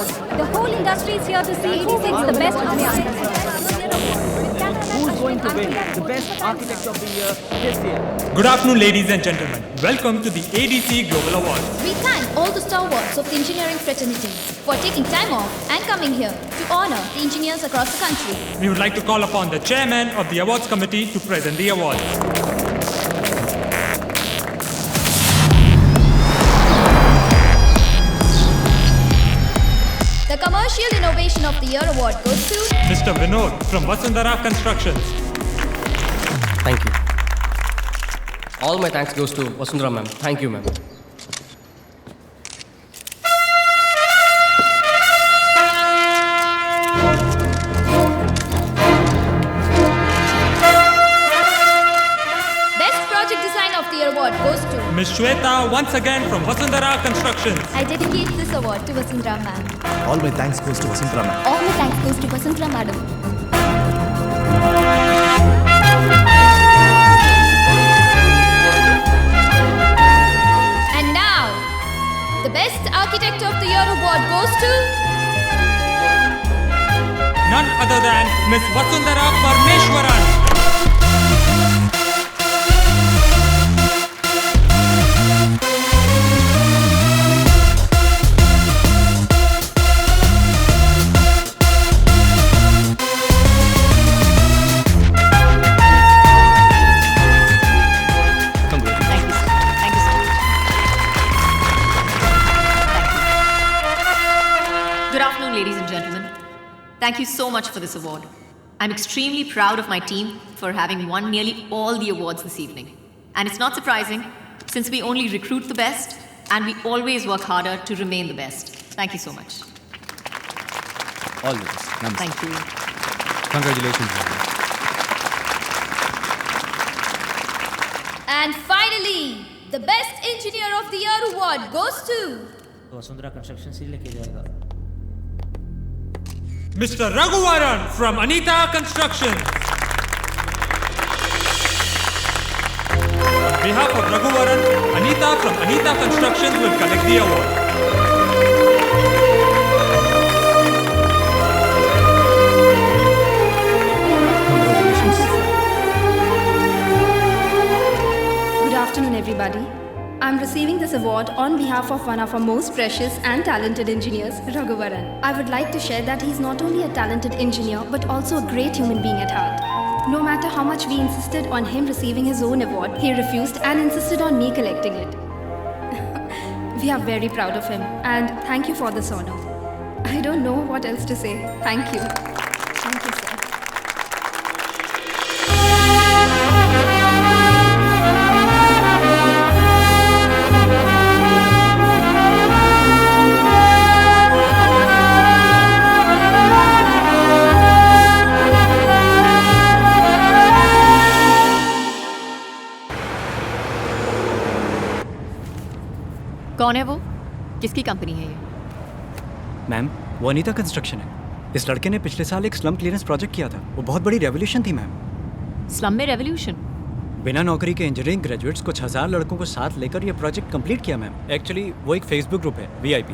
Awards. The whole industry is here to see who wins the best Who's going to win the best architect of the year this year? Good afternoon, ladies and gentlemen. Welcome to the ADC Global Awards. We thank all the stalwarts of the engineering fraternity for taking time off and coming here to honor the engineers across the country. We would like to call upon the chairman of the awards committee to present the awards. The Commercial Innovation of the Year award goes to Mr. Vinod from Vasundhara Constructions. Thank you. All my thanks goes to Vasundhara ma'am. Thank you, ma'am. Best Project Design of the Year award goes to Ms. Shweta once again from Vasundhara Constructions. I dedicate this award to Vasundhara ma'am. All my thanks goes to Vasundhara ma'am. All my thanks goes to Vasundhara madam. And now, the Best Architect of the Year award goes to None other than Ms. Vasundhara Parmeshwaran. Good afternoon, ladies and gentlemen. Thank you so much for this award. I'm extremely proud of my team for having won nearly all the awards this evening. And it's not surprising, since we only recruit the best and we always work harder to remain the best. Thank you so much. All the best. Namaste. Thank you. Congratulations. And finally, the Best Engineer of the Year award goes to Vasundhara construction से लेके जाएगा. Mr. Raghuvaran from Anita Constructions. On behalf of Raghuvaran, Anita from Anita Constructions will collect the award. Good afternoon, everybody. I'm receiving this award on behalf of one of our most precious and talented engineers, Raghuvaran. I would like to share that he's not only a talented engineer but also a great human being at heart. No matter how much we insisted on him receiving his own award, he refused and insisted on me collecting it. We are very proud of him and thank you for this honor. I don't know what else to say. Thank you. Thank you, sir. कौन है वो? किसकी company है ये? Ma'am, वो Anita construction है. इस लड़के ने पिछले साल एक स्लम क्लियरेंस प्रोजेक्ट किया था. वो बहुत बड़ी रेवोल्यूशन थी मैम. स्लम में रेवोल्यूशन? बिना नौकरी के इंजीनियरिंग ग्रेजुएट्स कुछ 1000 लड़कों को साथ लेकर ये प्रोजेक्ट कंप्लीट किया मैम. एक्चुअली वो एक फेसबुक ग्रुप है, VIP.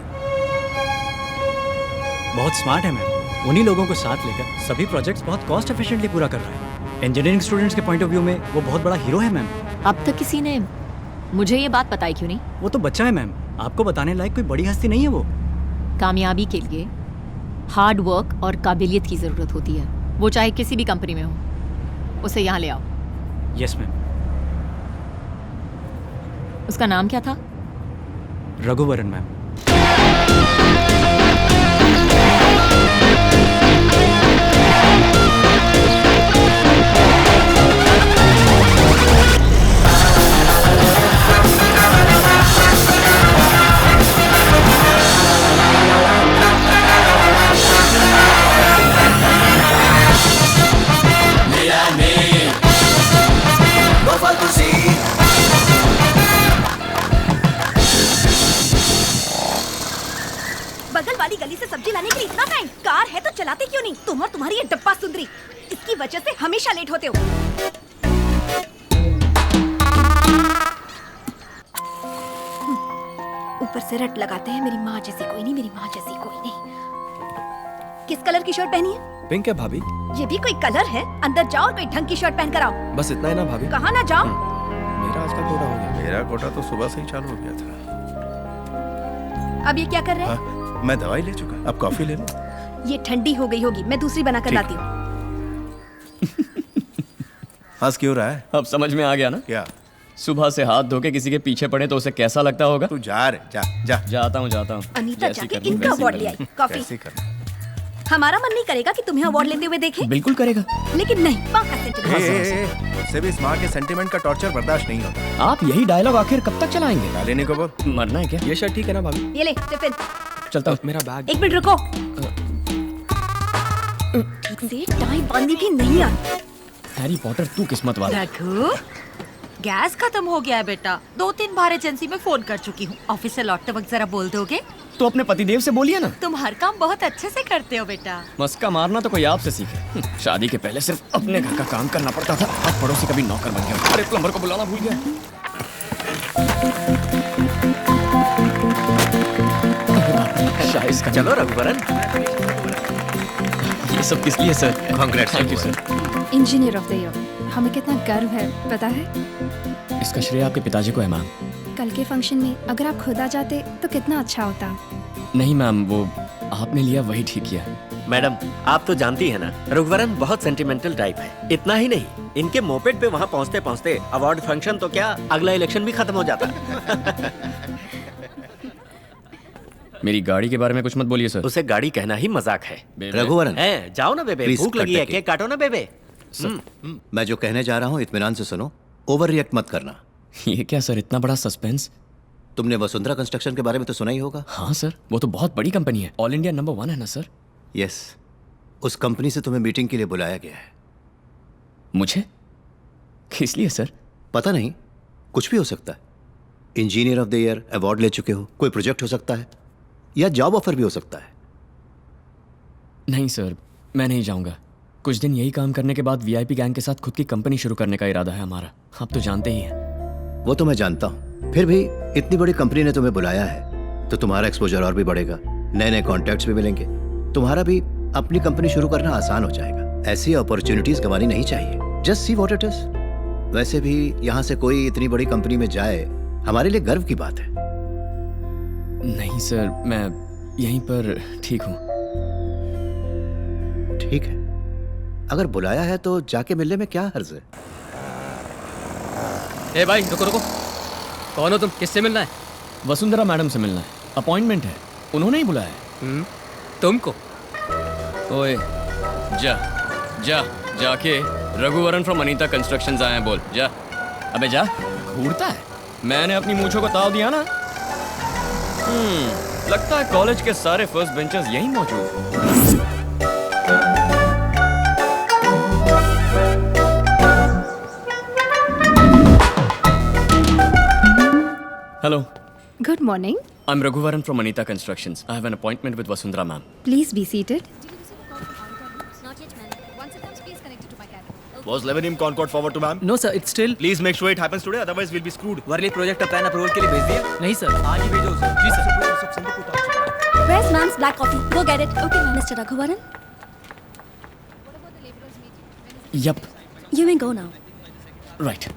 बहुत स्मार्ट है मैम. उन्हीं लोगों को साथ लेकर सभी प्रोजेक्ट्स बहुत कॉस्ट एफिशिएंटली पूरा कर रहा है. इंजीनियरिंग स्टूडेंट्स के पॉइंट ऑफ व्यू में वो बहुत बड़ा हीरो है मैम. अब तक किसी ने मुझे ये बात बताई क्यों नहीं? वो तो बच्चा है मैम. आपको बताने लायक कोई बड़ी हस्ती नहीं है वो. कामयाबी के लिए हार्ड वर्क और काबिलियत की ज़रूरत होती है, वो चाहे किसी भी कंपनी में हो. उसे यहाँ ले आओ. Yes ma'am. उसका नाम क्या था? रघुवरन मैम. बगल वाली गली से सब्जी लाने के लिए इतना टाइम? कार है तो चलाते क्यों नहीं? तुम और तुम्हारी ये डब्बा सुंदरी, इसकी वजह से हमेशा लेट होते हो. ऊपर से रट लगाते हैं मेरी माँ जैसी कोई नहीं, मेरी माँ जैसी कोई नहीं। किस कलर की शर्ट पहनी है? पिंक है भाभी। ये भी कोई कलर है? अंदर जाओ और कोई ढंग की शर्ट पहन कर आओ। बस इतना ही ना भाभी। कहाँ ना जाओ? मेरा आज का कोटा हो गया। मेरा कोटा तो सुबह से ही चालू हो गया था। अब ये क्या कर रहे हैं? हाँ, मैं दवाई ले चुका, अब कॉफी ले लो। ये ठंडी हो गई होगी, मैं दूसरी बना कर लाती हूँ। हंस क्यों रहा है? अब समझ में आ गया ना? क्या? सुबह से हाथ धो के किसी के पीछे पड़े तो उसे कैसा लगता होगा? तू जा रे, जा जा। जाता हूँ अनीता जाके इनका अवार्ड ले आई। कॉफी। कैसे करना? हमारा मन नहीं करेगा कि तुम्हें अवार्ड लेते हुए देखें? बिल्कुल करेगा। लेकिन नहीं, पाका सेंटीमेंट। मुझसे भी इस माँ के सेंटीमेंट का टॉर्चर बर्दाश्त नहीं होता। आप यही डायलॉग आखिर कब तक चलाएंगे? क्या लेने को बोल? मरना है क्या? ये शर्ट ठीक है ना भाभी? ये ले टिफिन। चलता हूँ। मेरा बैग। एक मिनट रुको। ठीक से टाई बांधनी भी नहीं आती। हैरी पॉटर तू किस्मत वाला। रघु, गैस खत्म हो गया है बेटा। 2-3 बार एजेंसी में फोन कर चुकी हूँ। ऑफिस से लौटते वक्त जरा बोल दोगे? तो अपने पतिदेव से बोलिए ना। तुम हर काम बहुत अच्छे से करते हो बेटा। मस्का मारना तो कोई आपसे सीखे। शादी के पहले सिर्फ अपने घर का काम करना पड़ता था, अब पड़ोसी कभी नौकर बन गया। अरे प्लम्बर को बुलाना भूल गया। शाइस का चलो रघुवरन। ये सब किस लिए sir? Congrats. Thank you sir. Engineer of the year, हमें कितना गर्व है पता है? इसका श्रेय आपके पिताजी को है मैम। कल के फंक्शन में अगर आप खुद आ जाते तो कितना अच्छा होता। नहीं मैम, वो आपने लिया वही ठीक किया। मैडम, आप तो जानती है ना, रघुवरन बहुत सेंटिमेंटल टाइप है। इतना ही नहीं, इनके मोपेड पे वहाँ पहुँचते पहुँचते अवार्ड फंक्शन तो क्या, अगला इलेक्शन भी खत्म हो जाता। मेरी गाड़ी के बारे में कुछ मत बोलिए सर। उसे गाड़ी कहना ही मजाक है। रघुवरन, है, जाओ ना बेबे, Please भूख लगी cut है, the केक काटो ना बेबे। मैं जो कहने जा रहा हूँ इत्मीनान से सुनो, ओवर रिएक्ट मत करना। ये क्या सर, इतना बड़ा सस्पेंस? तुमने वसुंधरा कंस्ट्रक्शन के बारे में तो सुना ही होगा। हाँ सर, वो तो बहुत बड़ी कंपनी है, ऑल इंडिया नंबर 1 है ना सर? यस, उस कंपनी से तुम्हें मीटिंग के लिए बुलाया गया है। मुझे? किस लिए सर? पता नहीं, कुछ भी हो सकता है। Engineer of the year award ले चुके हो, कोई प्रोजेक्ट हो सकता है, या जॉब ऑफर भी हो सकता है। नहीं सर, मैं नहीं जाऊंगा। कुछ दिन यही काम करने के बाद वीआईपी गैंग के साथ खुद की कंपनी शुरू करने का इरादा है हमारा। आप तो जानते ही हैं। वो तो मैं जानता हूँ, फिर भी इतनी बड़ी कंपनी ने तुम्हें बुलाया है तो तुम्हारा एक्सपोजर और भी बढ़ेगा, नए नए कॉन्टैक्ट्स भी मिलेंगे, तुम्हारा भी अपनी कंपनी शुरू करना आसान हो जाएगा। ऐसी अपॉर्चुनिटीज गंवानी नहीं चाहिए। Just see what it is. वैसे भी यहाँ से कोई इतनी बड़ी कंपनी में जाए हमारे लिए गर्व की बात है। नहीं सर, मैं यहीं पर ठीक हूँ। ठीक है, अगर बुलाया है तो जाके मिलने में क्या हर्ज है। ए भाई रुको रुको, कौन हो तुम? किससे मिलना है? वसुंधरा मैडम से मिलना है, अपॉइंटमेंट है, उन्होंने ही बुलाया है। तुमको? ओए जा जा, जाके रघुवरन फ्रॉम अनीता कंस्ट्रक्शंस आए हैं बोल। जा, अबे जा। घूरता है। मैंने अपनी मूंछों को ताव दिया ना। लगता है कॉलेज के सारे फर्स्ट बेंचर्स यहीं मौजूद। Hello. Good morning. I'm Raghuvaran from Anita Constructions. I have an appointment with Vasundhara ma'am. Please be seated. Was Lebanon Concord forward to ma'am? No sir, it's still. Please make sure it happens today, otherwise we'll be screwed. Worli project plan approval के लिए भेज दिया? नहीं sir, आज ही भेजो उसे। जी sir. Where's ma'am's black coffee? Go get it. Okay, Mr. Raghuvaran. Yup. You may go now. Right.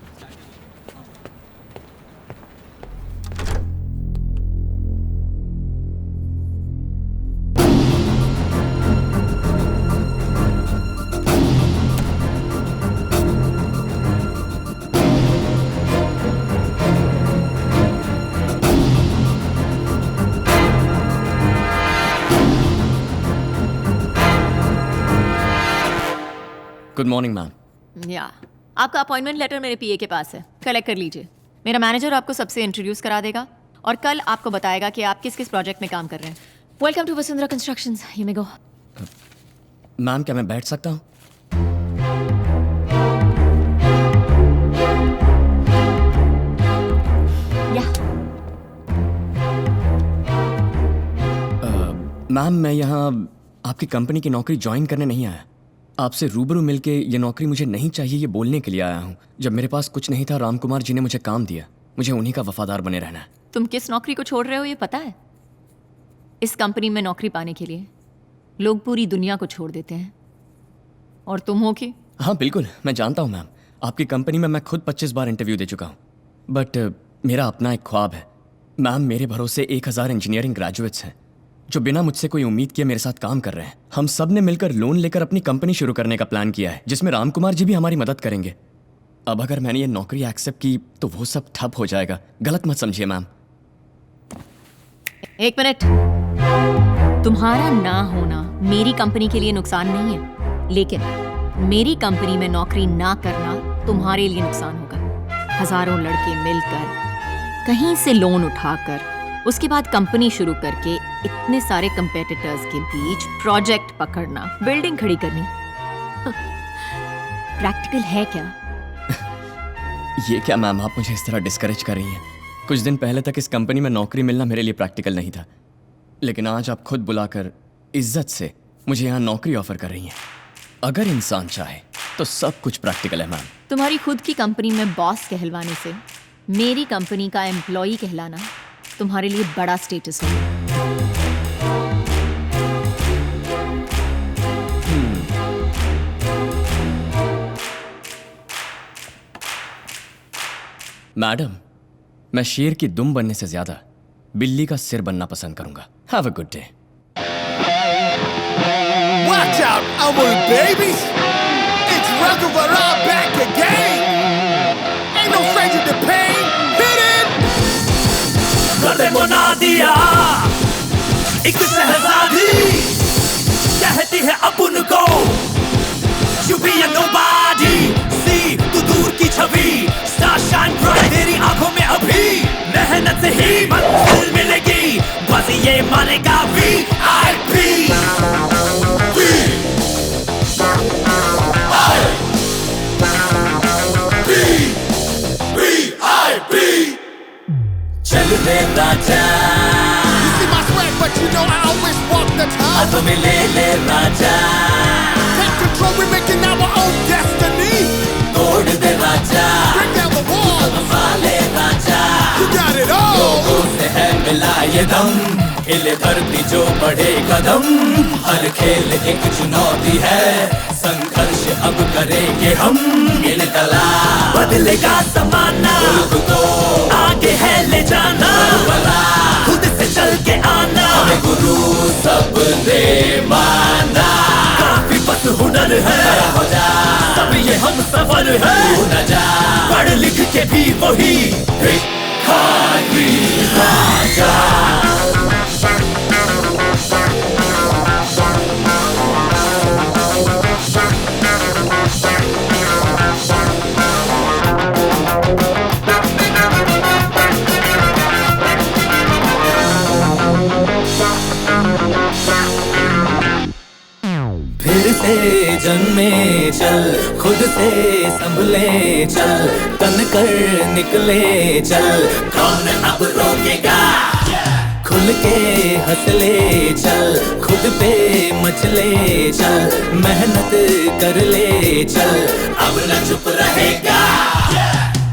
Good morning ma'am. या आपका अपॉइंटमेंट लेटर मेरे पीए के पास है, कलेक्ट कर लीजिए। मेरा मैनेजर आपको सबसे इंट्रोड्यूस करा देगा और कल आपको बताएगा कि आप किस किस प्रोजेक्ट में काम कर रहे हैं। Welcome to Vasundhara Constructions, you may go. Ma'am क्या मैं बैठ सकता हूँ? मैम मैं यहाँ आपकी कंपनी की नौकरी ज्वाइन करने नहीं आया। आपसे रूबरू मिलके ये नौकरी मुझे नहीं चाहिए ये बोलने के लिए आया हूँ। जब मेरे पास कुछ नहीं था, राम कुमार जी ने मुझे काम दिया। मुझे उन्हीं का वफादार बने रहना है। तुम किस नौकरी को छोड़ रहे हो ये पता है? इस कंपनी में नौकरी पाने के लिए लोग पूरी दुनिया को छोड़ देते हैं, और तुम हो कि? हाँ बिल्कुल, मैं जानता हूँ मैम। आपकी कंपनी में मैं खुद 25 बार इंटरव्यू दे चुका हूँ, बट मेरा अपना एक ख्वाब है मैम। मेरे भरोसे 1000 इंजीनियरिंग ग्रेजुएट्स हैं जो बिना मुझसे कोई उम्मीद किए मेरे साथ काम कर रहे हैं। हम सब ने मिलकर लोन लेकर अपनी कंपनी शुरू करने का प्लान किया है, जिसमें राम कुमार जी भी हमारी मदद करेंगे। अब अगर मैंने ये नौकरी एक्सेप्ट की तो वो सब ठप हो जाएगा, गलत मत समझिए मैम। एक मिनट, तुम्हारा ना होना मेरी कंपनी के लिए नुकसान नहीं है, लेकिन मेरी कंपनी में नौकरी ना करना तुम्हारे लिए नुकसान होगा। हजारों लड़के मिलकर कहीं से लोन उठाकर उसके बाद कंपनी शुरू करके इतने सारे कंपेटिटर्स के बीच प्रोजेक्ट पकड़ना, बिल्डिंग खड़ी करनी, प्रैक्टिकल है क्या? ये क्या मैम, आप मुझे इस तरह डिस्करेज कर रही हैं? कुछ दिन पहले तक इस कंपनी में नौकरी मिलना मेरे लिए प्रैक्टिकल नहीं था, लेकिन आज आप खुद बुलाकर इज्जत से मुझे यहाँ नौकरी ऑफर कर रही हैं। अगर इंसान चाहे तो सब कुछ प्रैक्टिकल है मैम। तुम्हारी खुद की कंपनी में बॉस कहलवाने से मेरी कंपनी का एम्प्लॉई कहलाना तुम्हारे लिए बड़ा स्टेटस है। मैडम, मैं शेर की दुम बनने से ज्यादा बिल्ली का सिर बनना पसंद करूंगा। Have a good day. Watch out, Amul babies! It's Raghavara back again! Ain't no stranger to pain, hit it! गर्दे मुना दिया एक शहजादी कहती है अपन को You be a nobody See तू दूर की छवि Star shine bright तेरी आंखों में अभी मेहनत से ही मंजिल मिलेगी बस ये मानेगा VIP चल रे राजा You see my swag, but you know I always walk the town. हाथों में ले ले राजा Take control, we're making our own destiny. तोड़ दे राजा Break down the walls. संभाले राजा You got it all. लोगों से है मिला ये दम हिले धरती जो बढ़े कदम हर खेल एक चुनौती है संघर्ष अब करेंगे हम गिन तला बदलेगा जमाना तो आगे है ले जाना खुद से चल के आना हमें गुरु सब दे माना काफी बस हुनर है हो जा सब ये हम सफर है न जा पढ़ लिख के भी वही भिखारी राजा फिर से जन्मे चल खुद से संभले चल तन कर निकले चल कौन अब रोकेगा खुल के हंसले चल खुद पे मचले चल मेहनत कर ले चल अब न चुप रहेगा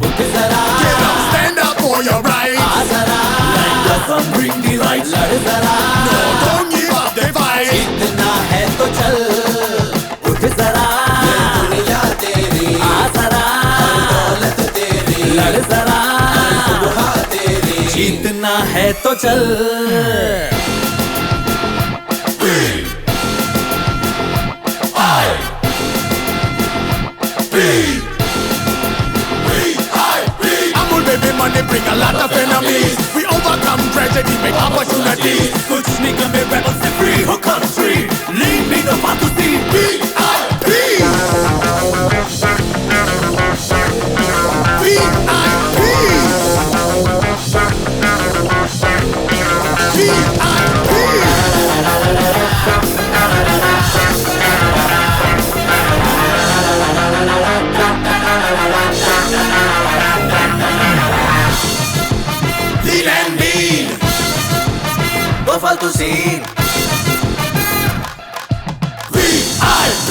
उठ जरा Stand up for your rights. आ जरा Let the sun bring the light लड़ जरा No, don't give up the fight. जीतना है तो चल उठ जरा दुनिया तेरी आ जरा दौलत तेरी लड़ जरा तेरी जीतना है तो चल Amul baby money bring a lot of enemies. We overcome tragedy, make opportunities. कुछ निगम में rebels से free हो country leave me no path to see VIP. lean and mean वो फालतू सीन VIP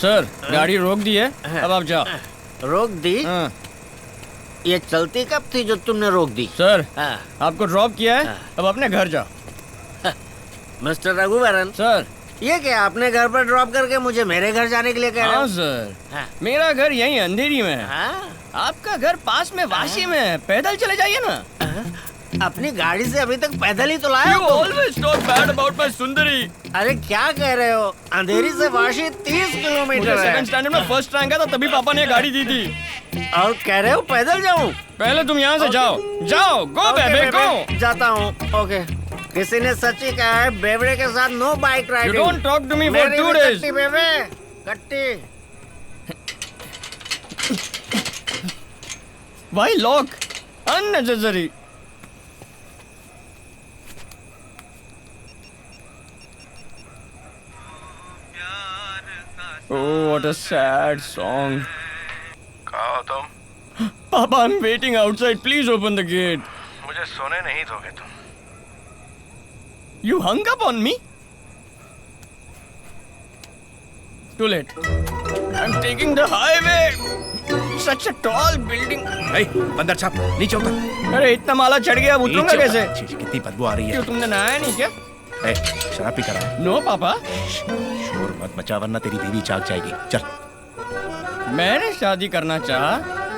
सर गाड़ी रोक दी है, अब आप जाओ। रोक दी? ये चलती कब थी जो तुमने रोक दी? सर आपको ड्रॉप किया है, अब अपने घर जाओ। मिस्टर रघुवरन सर, ये क्या आपने घर पर ड्रॉप करके मुझे मेरे घर जाने के लिए कह रहे हो? हाँ सर, मेरा घर यहीं अंधेरी में है। आपका घर पास में वाशी में है, पैदल चले जाइए ना। अपनी गाड़ी से अभी तक पैदल ही तो लाया You always talk bad about my सुंदरी। अरे क्या कह रहे हो? अंधेरी से वाशी 30 किलोमीटर है। सेकंड स्टैंडर्ड में फर्स्ट रैंक था, तभी पापा ने गाड़ी दी थी। और कह रहे हो पैदल जाऊं? पहले तुम यहाँ से जाओ, जाओ, गो बेबे गो। जाता हूँ। ओके। किसी ने सच ही कहा है बेवड़े के साथ no bike riding. You don't talk to me for 2 days। कट्टी बेबे, कट्टी। Why lock? Unnecessary। Oh, what a sad song। कहाँ हो तुम? Papa, I'm waiting outside. Please open the gate। मुझे सोने नहीं दोगे तुम। You hung up on me? Too late। I'm taking the highway। Such a tall building। hey, अंदर छाप, नीचे उतर। अरे इतना माला चढ़ गया, अब उतरूंगा कैसे? कितनी बदबू आ रही है। क्यों तुमने नहाया नहीं क्या? शराब पी कर आया। नो पापा। शोर मत मचा वरना तेरी बीवी जाग जाएगी। चल। मैंने शादी करना चाहा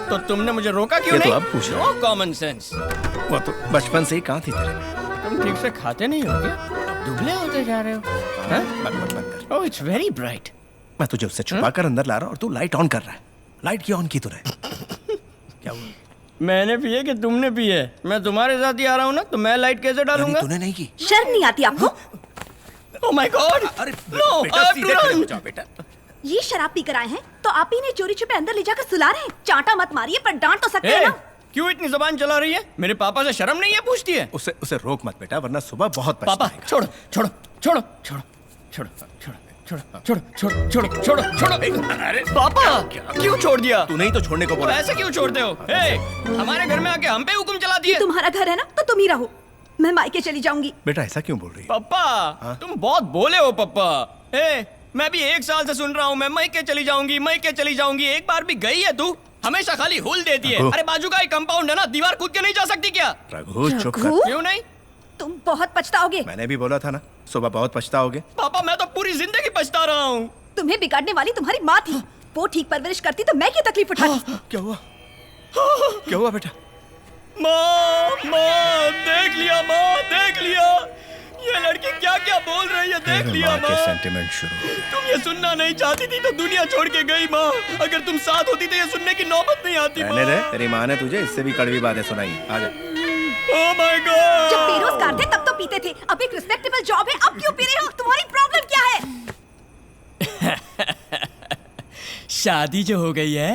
तो तुमने मुझे रोका क्यों नहीं? तो अब पूछ रहा नो कॉमन सेंस। वो तो बचपन से ही कहाँ थी तेरे? तुम ठीक से खाते नहीं हो क्या? दुबले होते जा रहे हो। बंद कर। ओह, इट्स वेरी ब्राइट। मैं तुझे उससे छुपा कर अंदर ला रहा हूँ और तू लाइट ऑन कर रहा है। लाइट क्यों ऑन की तूने? क्या हुआ? मैंने पिए कि तुमने पिए? मैं तुम्हारे साथ ही आ रहा हूँ ना, तो मैं लाइट कैसे डालूंगा? तूने नहीं की। शर्म नहीं आती आपको? Oh my God! अरे no, I have to run. बेटा, ये शराब पी कर आए हैं तो आप ही ने चोरी छुपे अंदर ले जाकर सुला रहे हैं। चांटा मत मारिए, पर डांट तो सकते हैं ना। क्यों इतनी जबान चला रही है? मेरे पापा से शर्म नहीं है पूछती है? उसे रोक मत बेटा, वरना सुबह बहुत पापा छोड़ो छोड़ो छोड़ो छोड़ो छोड़ो छोड़ो छोड़ो छोड़ो छोड़ो छोड़ो छोड़ो। अरे पापा क्यों छोड़ दिया? तू नहीं तो छोड़ने को बोला। ऐसे क्यों छोड़ते हो? हमारे घर में आके हम पे हुक्म चला दिए। तुम्हारा घर है ना, तो तुम ही रहो, मैं मायके चली जाऊंगी। बेटा ऐसा क्यों बोल रही है? पापा तुम बहुत बोले हो पापा। मैं भी 1 साल से सुन रहा हूँ मैं मायके चली जाऊंगी, मायके चली जाऊंगी। एक बार भी गई है तू? हमेशा खाली हुल देती है। अरे बाजू का एक कंपाउंड है ना, दीवार कूद के नहीं जा सकती क्या? रघु चुप कर। क्यों नहीं? तुम बहुत पछताओगे। मैंने भी बोला था ना, सुबह बहुत पछताओगे। पापा मैं तो पूरी जिंदगी पछता रहा हूँ। तुम्हें बिगाड़ने वाली तुम्हारी माँ थी, वो ठीक परवरिश करती तो मैं क्यों तकलीफ उठाती? क्या हुआ? क्या हुआ बेटा? माँ देख लिया, माँ देख लिया, ये लड़की क्या क्या बोल रही है, देख लिया माँ। सेंटिमेंट शुरू हो गया। तुम ये सुनना नहीं चाहती थी तो दुनिया छोड़ के गई माँ। अगर तुम साथ होती तो ये सुनने की नौबत नहीं आती माँ। तेरी माँ ने तुझे इससे भी कड़वी बातें सुनाई। आजा। Oh my God! जब बेरोजगार थे तब तो पीते थे, अब एक रिस्पेक्टेबल जॉब है, अब क्यों पी रहे हो? तुम्हारी प्रॉब्लम क्या है? शादी जो हो गई है।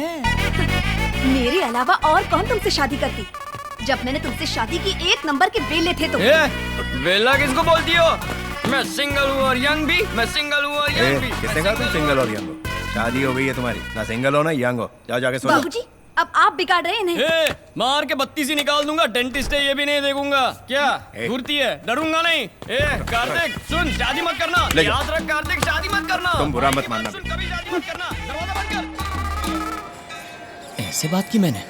मेरे अलावा और कौन तुमसे शादी करती? जब मैंने तुमसे शादी की 1 नंबर के बेले थे तुम। बेला किसको बोलती हो? मैं सिंगल हूँ और यंग भी। मैं सिंगल हूँ और यंग भी। किसने कहा तुम सिंगल और यंग हो? शादी हो गई है तुम्हारी, ना सिंगल हो ना यंग हो। जाओ जाके सो जाओ। बाबूजी अब आप बिगाड़ रहे हैं इन्हें। मार के 32 ही निकाल दूंगा। डेंटिस्ट है ये भी नहीं देखूंगा। क्या घुरती है? डरूंगा नहीं। कार्तिक सुन, शादी मत करना। याद रख कार्तिक, शादी मत करना। तुम बुरा मत मानना। कभी शादी मत करना। दरवाजा बंद कर। ऐसे बात की मैंने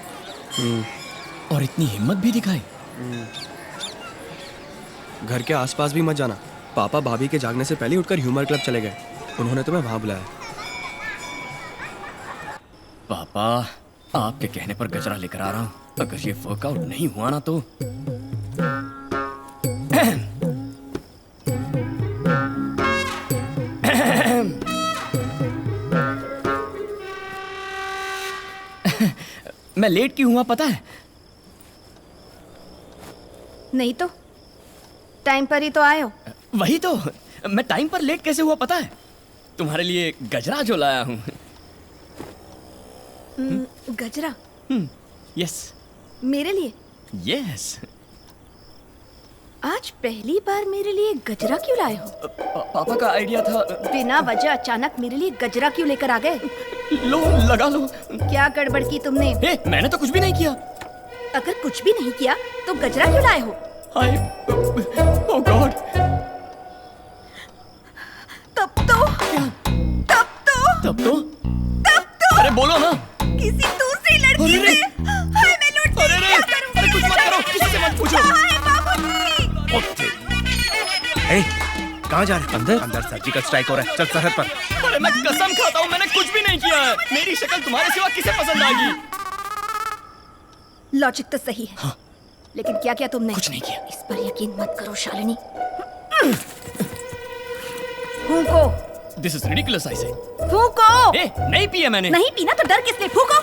और इतनी हिम्मत भी दिखाई। घर के आसपास भी मत जाना। पापा भाभी के जागने से पहले उठकर ह्यूमर क्लब चले गए। उन्होंने तुम्हें वहां बुलाया। पापा आपके कहने पर गजरा लेकर आ रहा हूँ। अगर ये वर्कआउट नहीं हुआ ना तो मैं लेट क्यों हुआ पता है? नहीं तो टाइम पर ही तो आए हो। वही तो, मैं टाइम पर लेट कैसे हुआ पता है? तुम्हारे लिए गजरा जो लाया हूँ। गजरा? यस। मेरे लिए? यस। आज पहली बार मेरे लिए गजरा क्यों लाए हो? पापा का आइडिया था। बिना वजह अचानक मेरे लिए गजरा क्यों लेकर आ गए? लो लगा लो। क्या गड़बड़ की तुमने? मैंने तो कुछ भी नहीं किया। अगर कुछ भी नहीं किया तो गजरा क्यों लाए हो? ओह गॉड। तब तो कहाँ जा रहे? अंदर? अंदर सर्जिकल स्ट्राइक हो रहा है, चल सरहद पर। अरे मैं कसम खाता हूँ मैंने कुछ भी नहीं किया है। मेरी शक्ल तुम्हारे सिवा किसे पसंद आएगी? लॉजिक तो सही है, हाँ। लेकिन क्या किया तुमने? कुछ नहीं किया। इस पर यकीन मत करो शालिनी। फूंको। This is ridiculous I say. फूंको। नहीं पिया मैंने। नहीं पीना तो डर किसने? फूंको।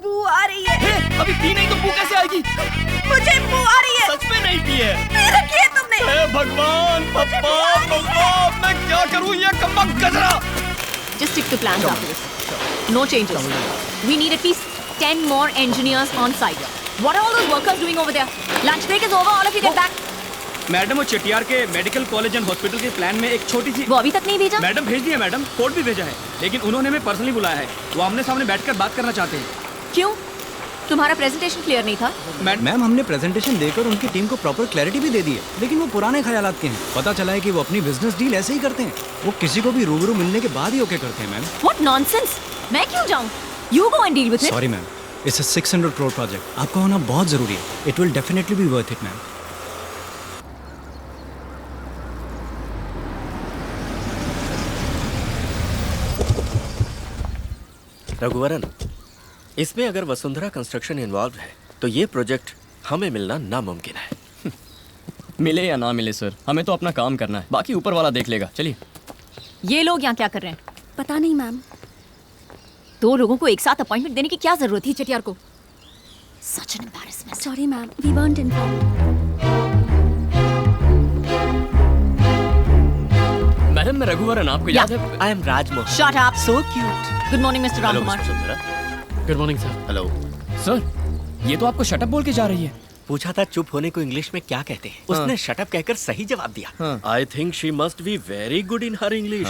बू आ रही है। अभी पी नहीं तो बू कैसे आएगी? मुझे बू आ रही है। सच में नहीं पी है। मेरे किए तुमने। भगवान पप्पा मैं क्या करूं ये कम्बक गजरा। Just stick to plans after this. No changes. We need at least 10 more engineers on site. What are all those workers doing over there? Lunch break is over. All of you get back. Madam वो चटियार के medical college and hospital के plan में एक छोटी सी वो अभी तक नहीं भेजा? मैडम भेज दिया मैडम, कोड भी भेजा है, लेकिन उन्होंने हमें पर्सनली बुलाया है। वो आमने सामने बैठकर बात करना चाहते हैं। क्यों? तुम्हारा प्रेजेंटेशन क्लियर नहीं था? मैम हमने प्रेजेंटेशन देकर उनकी टीम को प्रॉपर क्लैरिटी भी दे दी है, लेकिन वो पुराने ख्यालात के हैं। पता चला है कि वो अपनी बिजनेस डील ऐसे ही करते हैं, वो किसी को भी रूबरू मिलने के बाद ही ओके करते हैं। Ma'am What nonsense! मैं क्यों जाऊं? You go and deal with it. Sorry ma'am, it's a 600 crore project, आपका होना बहुत जरूरी है। It will definitely be worth it ma'am. Raghuvaran, इसमें अगर वसुंधरा कंस्ट्रक्शन इन्वॉल्व है तो ये प्रोजेक्ट हमें मिलना नामुमकिन है। मिले या ना मिले सर, हमें तो अपना काम करना है, बाकी ऊपर वाला देख लेगा। चलिए। ये लोग यहाँ क्या कर रहे हैं? पता नहीं मैम। 2 लोगों को एक साथ अपॉइंटमेंट देने की क्या जरूरत थी चटियार को? Such an embarrassment. Sorry ma'am, we weren't informed. Madam मैं रघुवरन, आपको याद है? I am Rajmohan. Shut up. So cute. Good morning, Mr. Ramkumar. Good morning sir. Hello sir, ये तो आपको शटअप बोल के जा रही है। पूछा था चुप होने को इंग्लिश में क्या कहते हैं, उसने शटअप कहकर सही जवाब दिया। I think she must be very good in her English.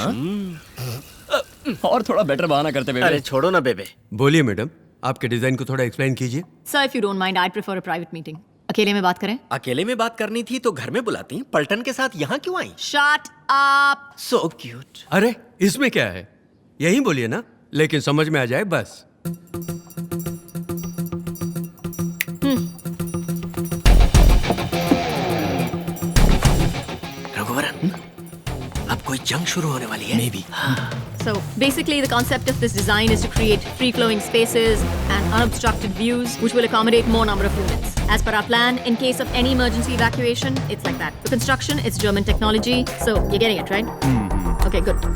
और थोड़ा बेटर बहाना करते बेबे। अरे छोड़ो ना बेबे। बोलिए मैडम, आपके डिजाइन को थोड़ा एक्सप्लेन कीजिए। Sir, if you don't mind, I'd prefer a private meeting. अकेले में बात करें? अकेले में बात करनी थी तो घर में बुलाती, पलटन के साथ यहाँ क्यों आई? Shut up. So cute. अरे इसमें क्या है, यही बोलिए ना, लेकिन समझ में आ जाए बस। रघुवरन, अब कोई जंग शुरू होने वाली है। Maybe. So basically the concept of this design is to create free-flowing spaces and unobstructed views which will accommodate more number of units. As per our plan, in case of any emergency evacuation, it's like that. The construction, it's German technology, so you're getting it, right? Okay, good.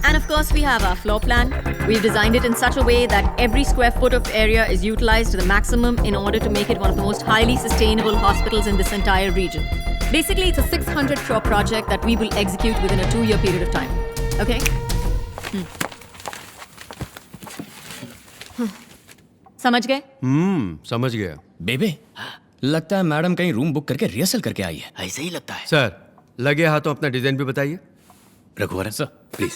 And of course we have our floor plan. We've designed it in such a way that every square foot of area is utilized to the maximum in order to make it one of the most highly sustainable hospitals in this entire region. Basically, it's a 600 crore project that we will execute within a 2-year period of time. Okay? समझ गए? समझ गया। बेबे, लगता है madam कहीं room book करके rehearsal करके आई है। ऐसे ही लगता है। सर, लगे हाथों अपना डिजाइन भी बताइए। Raghuvaran sir, please.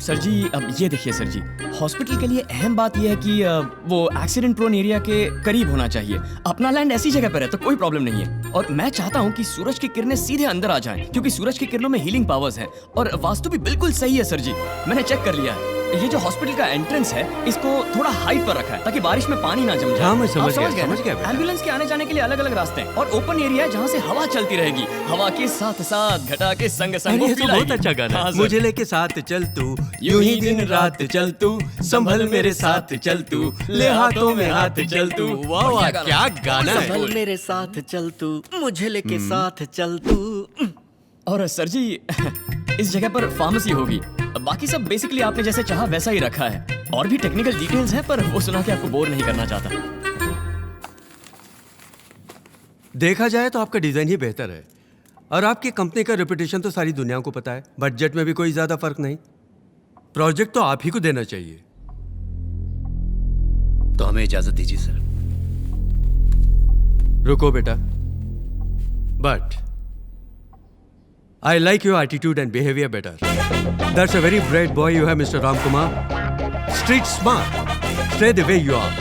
सर जी, अब ये देखिए सर जी, हॉस्पिटल के लिए अहम बात यह है कि वो एक्सीडेंट प्रोन एरिया के करीब होना चाहिए। अपना लैंड ऐसी जगह पर है तो कोई प्रॉब्लम नहीं है। और मैं चाहता हूँ कि सूरज की किरणें सीधे अंदर आ जाएं, क्योंकि सूरज की किरणों में हीलिंग पावर्स हैं। और वास्तु भी बिल्कुल सही है सर जी, मैंने चेक कर लिया है। ये जो हॉस्पिटल का एंट्रेंस है, इसको थोड़ा हाइट पर रखा है ताकि बारिश में पानी ना जम जाए। हाँ, मैं समझ गया। एम्बुलेंस के आने जाने के लिए अलग अलग रास्ते हैं और ओपन एरिया है जहाँ से हवा चलती रहेगी। हवा के साथ साथ घटा के संग संग। ये तो बहुत अच्छा गाना है। मुझे लेके साथ चल तू, यूं ही दिन रात चल तू, संभल मेरे साथ चल तू, ले हाथों में हाथ चल तू। वाह वाह, क्या गाना है। संभल मेरे साथ चल तू, मुझे लेके साथ चल तू। और सर जी, इस जगह पर फार्मेसी होगी। बाकी सब बेसिकली आपने जैसे चाहा वैसा ही रखा है। और भी टेक्निकल डिटेल्स हैं, पर वो सुना के आपको बोर नहीं करना चाहता। देखा जाए तो आपका डिजाइन ही बेहतर है, और आपकी कंपनी का रेपुटेशन तो सारी दुनिया को पता है। बजट में भी कोई ज्यादा फर्क नहीं। प्रोजेक्ट तो आप ही को देना चाहिए। तो हमें इजाजत दीजिए सर। रुको बेटा, but I like your attitude and behavior better. That's a very bright boy you have, Mr. Ramkumar. Street smart. Stay the way you are.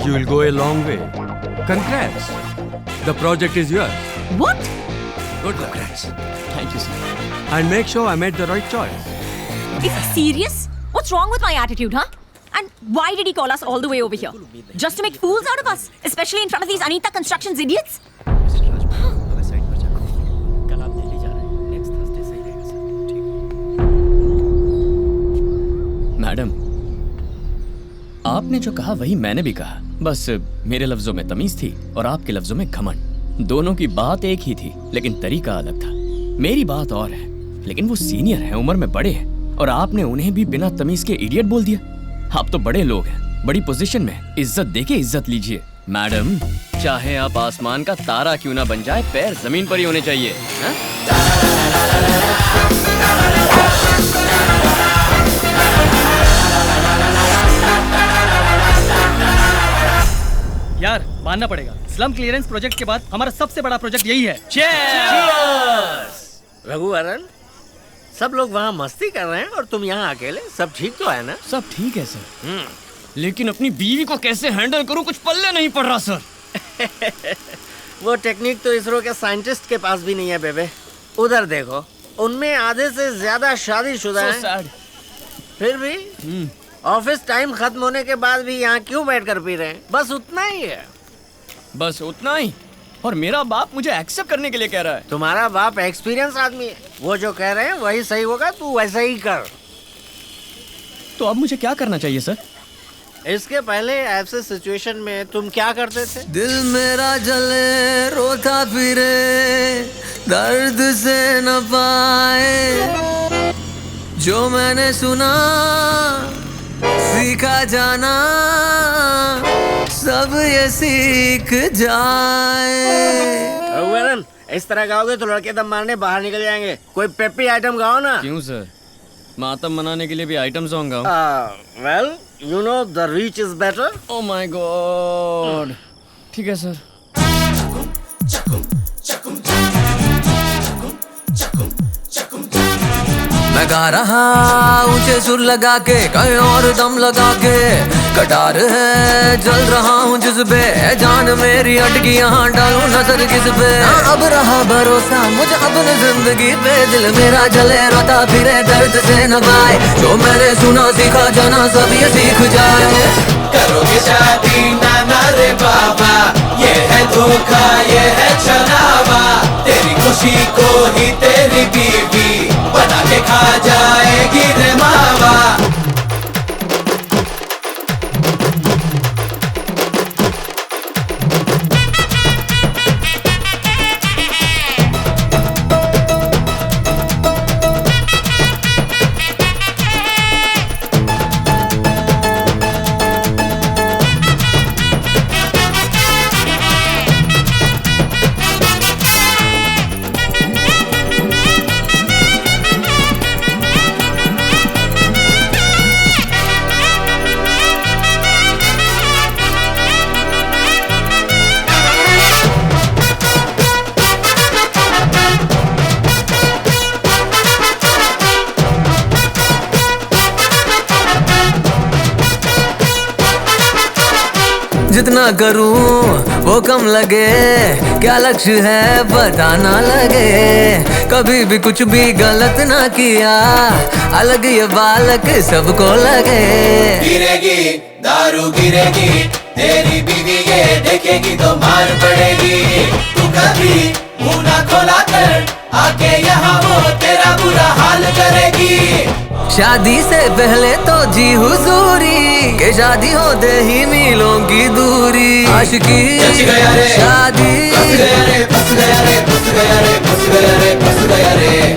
You will go a long way. Congrats. The project is yours. What? Good luck. Congrats. Thank you, sir. And make sure I made the right choice. Is he serious? What's wrong with my attitude, huh? And why did he call us all the way over here? Just to make fools out of us, especially in front of these Anita Constructions idiots? Madam, आपने जो कहा वही मैंने भी कहा। बस मेरे लफ्जों में तमीज थी और आपके लफ्जों में घमंड। दोनों की बात एक ही थी, लेकिन तरीका अलग था। मेरी बात और है, लेकिन वो सीनियर हैं, उम्र में बड़े हैं, और आपने उन्हें भी बिना तमीज के इडियट बोल दिया। आप तो बड़े लोग हैं, बड़ी पोजीशन में, इज्जत देके इज्जत लीजिए। मैडम, चाहे आप आसमान का तारा क्यों ना बन जाए, पैर जमीन पर ही होने चाहिए। यार मानना पड़ेगा, स्लम क्लियरेंस प्रोजेक्ट के बाद हमारा सबसे बड़ा प्रोजेक्ट यही है। रघुवरन, सब लोग वहाँ मस्ती कर रहे हैं और तुम यहाँ अकेले। सब ठीक तो है ना? सब ठीक है सर, लेकिन अपनी बीवी को कैसे हैंडल करूँ कुछ पल्ले नहीं पड़ रहा सर। वो टेक्निक तो इसरो के साइंटिस्ट के पास भी नहीं है बेबे। उधर देखो, उनमें आधे से ज्यादा शादीशुदा हैं। फिर भी ऑफिस टाइम खत्म होने के बाद भी यहाँ क्यों बैठ कर पी रहे हैं? बस उतना ही है। बस उतना ही? और मेरा बाप मुझे एक्सेप्ट करने के लिए कह रहा है। तुम्हारा बाप एक्सपीरियंस आदमी है, वो जो कह रहे हैं वही सही होगा, तू वैसा ही कर। तो अब मुझे क्या करना चाहिए सर? इसके पहले ऐसे सिचुएशन में तुम क्या करते थे? दिल मेरा जले रोता फिरे, दर्द से न पाए, जो मैंने सुना सीखा जाना, सब ये सीख जाए। रघुवरन, इस तरह गाओगे तो लड़के दम मारने बाहर निकल जाएंगे। कोई पेपी आइटम गाओ ना। क्यों सर, मातम मनाने के लिए भी आइटम सॉन्ग गाऊं? Well, you know the reach is better. Oh my God. ठीक है सर। मैं गा रहा ऊंचे सुर लगा के, कहीं और दम लगा के, कटार है जल रहा हूँ जिसपे, जान मेरी अटकी यहाँ डालूं नजर किस पे। ना अब रहा भरोसा मुझे अपनी जिंदगी पे, दिल मेरा जले रोता फिरे दर्द से न पाए, जो मैंने सुना सीखा जाना सब ये सीख जाए। करोगे शादी नाना रे बाबा, ये है धोखा ये है छलावा, तेरी खुशी को ही तेरी बीवी बना के खा जाएगी रे मावा। जितना करूं वो कम लगे, क्या लक्ष्य है पता ना लगे, कभी भी कुछ भी गलत ना किया, अलग ये बालक सबको लगे। गिरेगी दारू गिरेगी, तेरी बीवी ये देखेगी तो मार पड़ेगी, तू कभी मुंह ना खोला कर, आके यहाँ वो तेरा बुरा हाल करेगी। शादी से पहले तो जी हुजूरी, के शादी होते ही मीलों की दूरी, आशिकी शादी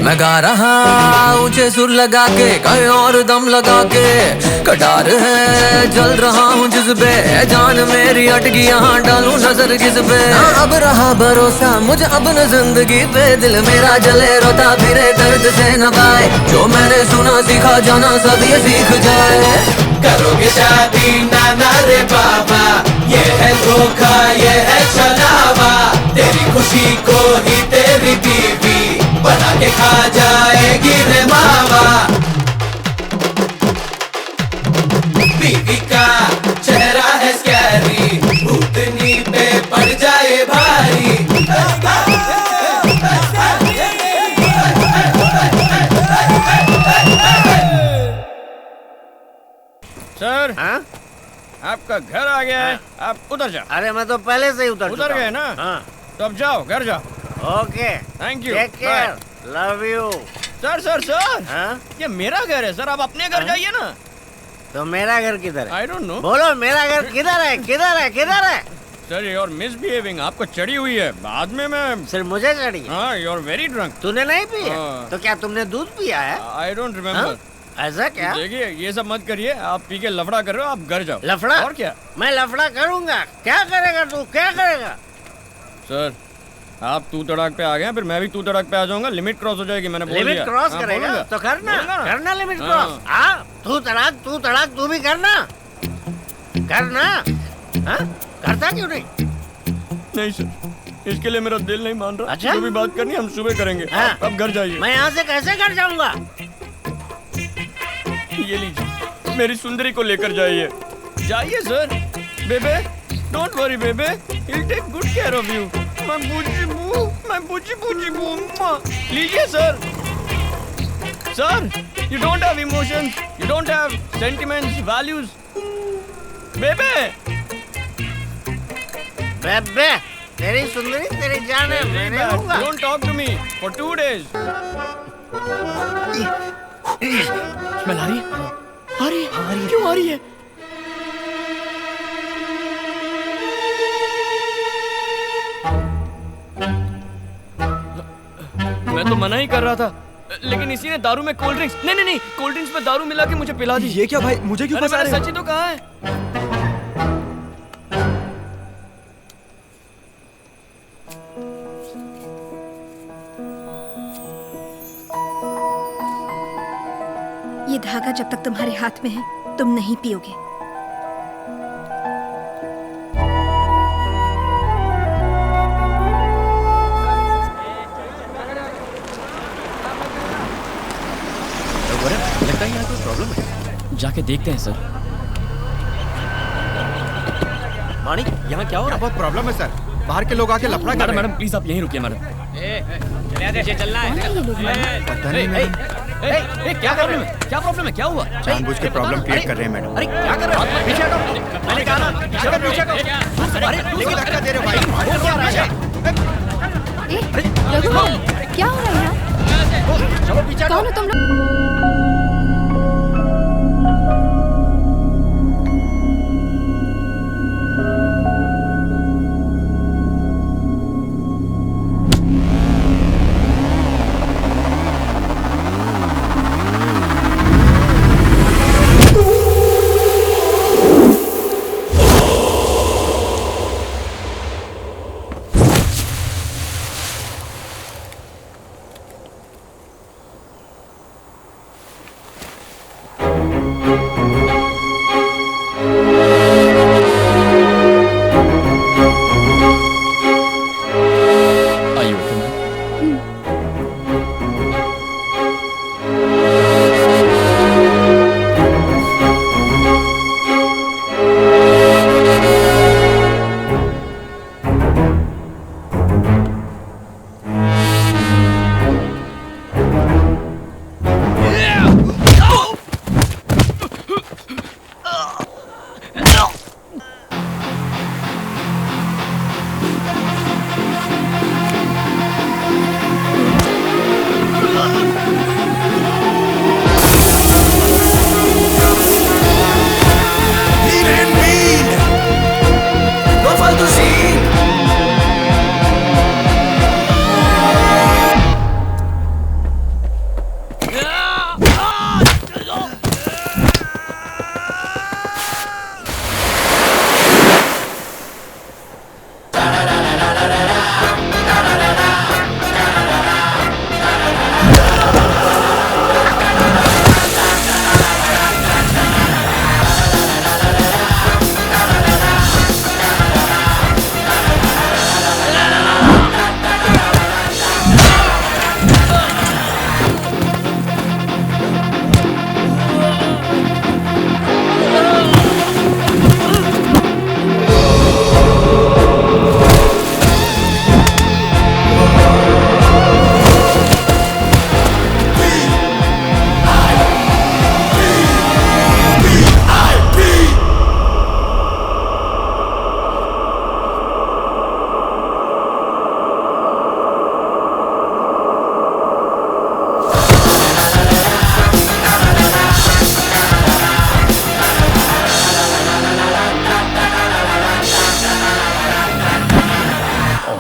मैं गा रहा ऊंचे सुर लगा के, कहीं और दम लगा के, कटार है जल रहा हूँ जिसपे, जान मेरी अटकी यहाँ डालूं नजर किस पे। ना अब रहा भरोसा मुझे अपने जिंदगी पे, दिल मेरा जले रोता फिरे दर्द से न पाए, जो मैंने सुना सीखा जाना सब ये सीख जाए। करोगे शादी नाना रे बाबा, ये है धोखा ये है छलावा, तेरी खुशी को ही तेरी बीवी बना के खा जाएगी रे मावा। बीवी का चेहरा है स्कैरी, भूतनी पे पड़ जाए भारी। Sir sir. हाँ? आपका घर आ गया है, आप उधर जाओ। अरे मैं तो पहले से ही उतर गए ना? हाँ। तो अब जाओ, घर जाओ। Okay, thank you, take care, love you. Sir sir sir, हाँ? ये मेरा घर है सर, आप अपने घर जाइए ना। तो मेरा घर किधर है? I don't know. बोलो मेरा घर किधर है, किधर है, किधर है? सर यू आर मिसबिहेविंग, आपको चढ़ी हुई है। बाद में मैं सिर्फ मुझे चढ़ी है? हाँ, यू आर वेरी ड्रंक। तूने नहीं पिया? तो क्या तुमने दूध पिया है? I don't remember. ऐसा क्या? देखिए ये सब मत करिए, आप पी के लफड़ा कर रहे हो, आप घर जाओ। लफड़ा? और क्या? मैं लफड़ा करूंगा। क्या करेगा तू, क्या करेगा? सर आप तू तड़ाक पे आ गए, फिर मैं भी तू तड़ाक पे आ जाऊंगा। लिमिट क्रॉस हो जाएगी, मैंने बोल दिया। लिमिट क्रॉस करेगा तो करना, करना लिमिट क्रॉस। हाँ, तू तड़ाक तू भी करना, करना। हाँ? करता क्यों नहीं? नहीं सर, इसके लिए मेरा दिल नहीं मान रहा। अच्छा? जो भी बात करनी हम सुबह करेंगे। हाँ? अब घर जाइए। मैं यहाँ से कैसे घर जाऊंगा? ये लीजिए, मेरी सुंदरी को लेकर जाइए। जाइए सर। बेबे डोंट वरी बेबे, he'll take good care of you। मैं बूची बू। लीजिए sir. Sir, you don't have emotions, you don't have sentiments, values। बेबे बेबे, तेरी सुंदरी तेरी जान है, मैं नहीं लूंगा। Don't talk to me for 2 days। Smell आ रही है? आ रही है? क्यों आ रही है? मैं तो मना ही कर रहा था, लेकिन इसी ने दारू में कोल्ड ड्रिंक्स नहीं कोल्ड ड्रिंक्स में दारू मिला के मुझे पिला दी। ये क्या भाई, मुझे क्यों फंसा रहे हो? सच ही तो कहा है। ये धागा जब तक तुम्हारे हाथ में है तुम नहीं पियोगे। लगता है यहाँ कोई प्रॉब्लम है। जाके देखते हैं सर। मानिक, यहाँ क्या हो रहा है? बहुत प्रॉब्लम है सर, बाहर के लोग आके लफड़ा कर रहे हैं। मैडम प्लीज आप यहीं रुकिए मैडम। चलना है। पता नहीं मैडम। क्या प्रॉब्लम है? क्या प्रॉब्लम है? क्या हुआ? जानबूझ के प्रॉब्लम क्रिएट कर रहे हैं मैडम। अरे क्या कर रहे हो? पीछे हटो। मैंने कहा ना पीछे हटो। अरे लेकिन धक्का दे रहे हो भाई। वो क्या रहा है? रघुवर, क्या हो रहा है यहाँ? चलो पीछे। कौन हो तुम लोग?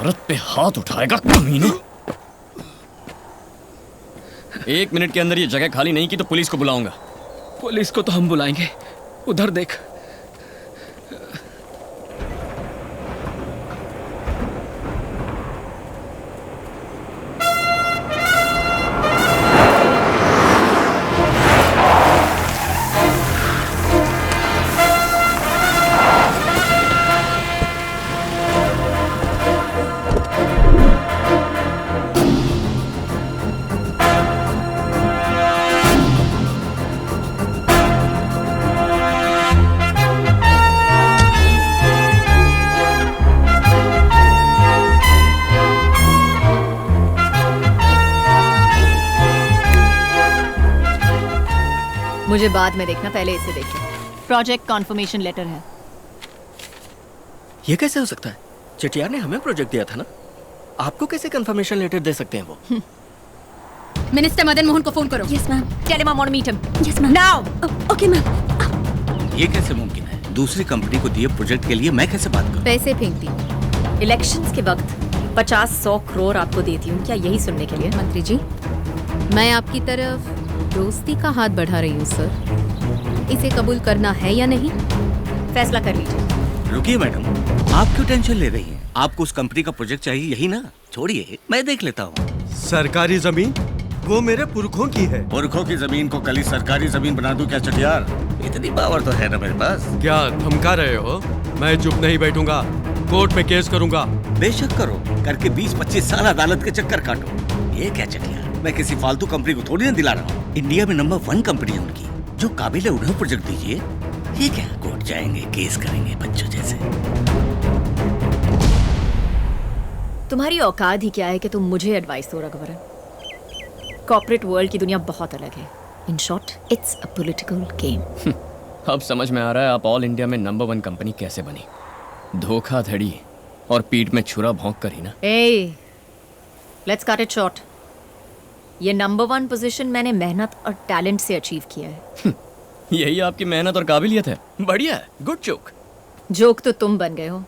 औरत पे हाथ उठाएगा कमीने। 1 मिनट के अंदर ये जगह खाली नहीं की तो पुलिस को बुलाऊंगा। पुलिस को तो हम बुलाएंगे, उधर देख। मुझे बाद में देखना, पहले इसे देखिए। प्रोजेक्ट कॉन्फर्मेशन लेटर है। ये कैसे हो सकता है? चटियार ने हमें प्रोजेक्ट दिया था ना, आपको कैसे कंफर्मेशन लेटर दे सकते हैं वो? मिनिस्टर मदन मोहन को फोन करो। Yes ma'am. Tell him I want to meet him. Yes ma'am. Now. Okay ma'am. ये कैसे मुमकिन है? दूसरी कंपनी को दिए प्रोजेक्ट के लिए मैं कैसे बात करूं? पैसे फेंकती हूँ। इलेक्शंस के वक्त 50-100 करोड़ आपको देती हूँ, क्या यही सुनने के लिए? मंत्री जी, मैं आपकी तरफ दोस्ती का हाथ बढ़ा रही हूँ सर। इसे कबूल करना है या नहीं? फैसला कर लीजिए। रुकिए मैडम, आप क्यों टेंशन ले रही हैं? आपको उस कंपनी का प्रोजेक्ट चाहिए, यही ना? छोड़िए, मैं देख लेता हूँ। सरकारी जमीन वो मेरे पुरखों की है। पुरखों की जमीन को कल ही सरकारी जमीन बना दूं क्या चटियार? इतनी पावर तो है ना मेरे पास। क्या धमका रहे हो? मैं चुप नहीं बैठूंगा, कोर्ट में केस करूंगा। बेशक करो, करके 20-25 साल अदालत के चक्कर काटो। ये क्या चटियार, मैं किसी फालतू कंपनी को थोड़ी ना दिला रहा हूँ। इंडिया में नंबर 1 कंपनी है उनकी, जो काबिल है उन्हें प्रोजेक्ट दीजिए। ये क्या, कोर्ट जाएंगे, केस करेंगे बच्चों जैसे। तुम्हारी औकात ही क्या है कि तुम मुझे एडवाइस दो रघुवरन? कॉर्पोरेट वर्ल्ड की दुनिया बहुत अलग है। In short, it's a political game. अब समझ में आ रहा है आप ऑल इंडिया में नंबर 1 कंपनी कैसे बनी। धोखाधड़ी और पीठ में छुरा भोंक कर ही ना। ए, लेट्स कट इट शॉर्ट। ये नंबर 1 पोजीशन मैंने मेहनत और टैलेंट से अचीव किया है। यही आपकी मेहनत और काबिलियत है। बढ़िया है, गुड जोक। जोक तो तुम बन गए हो।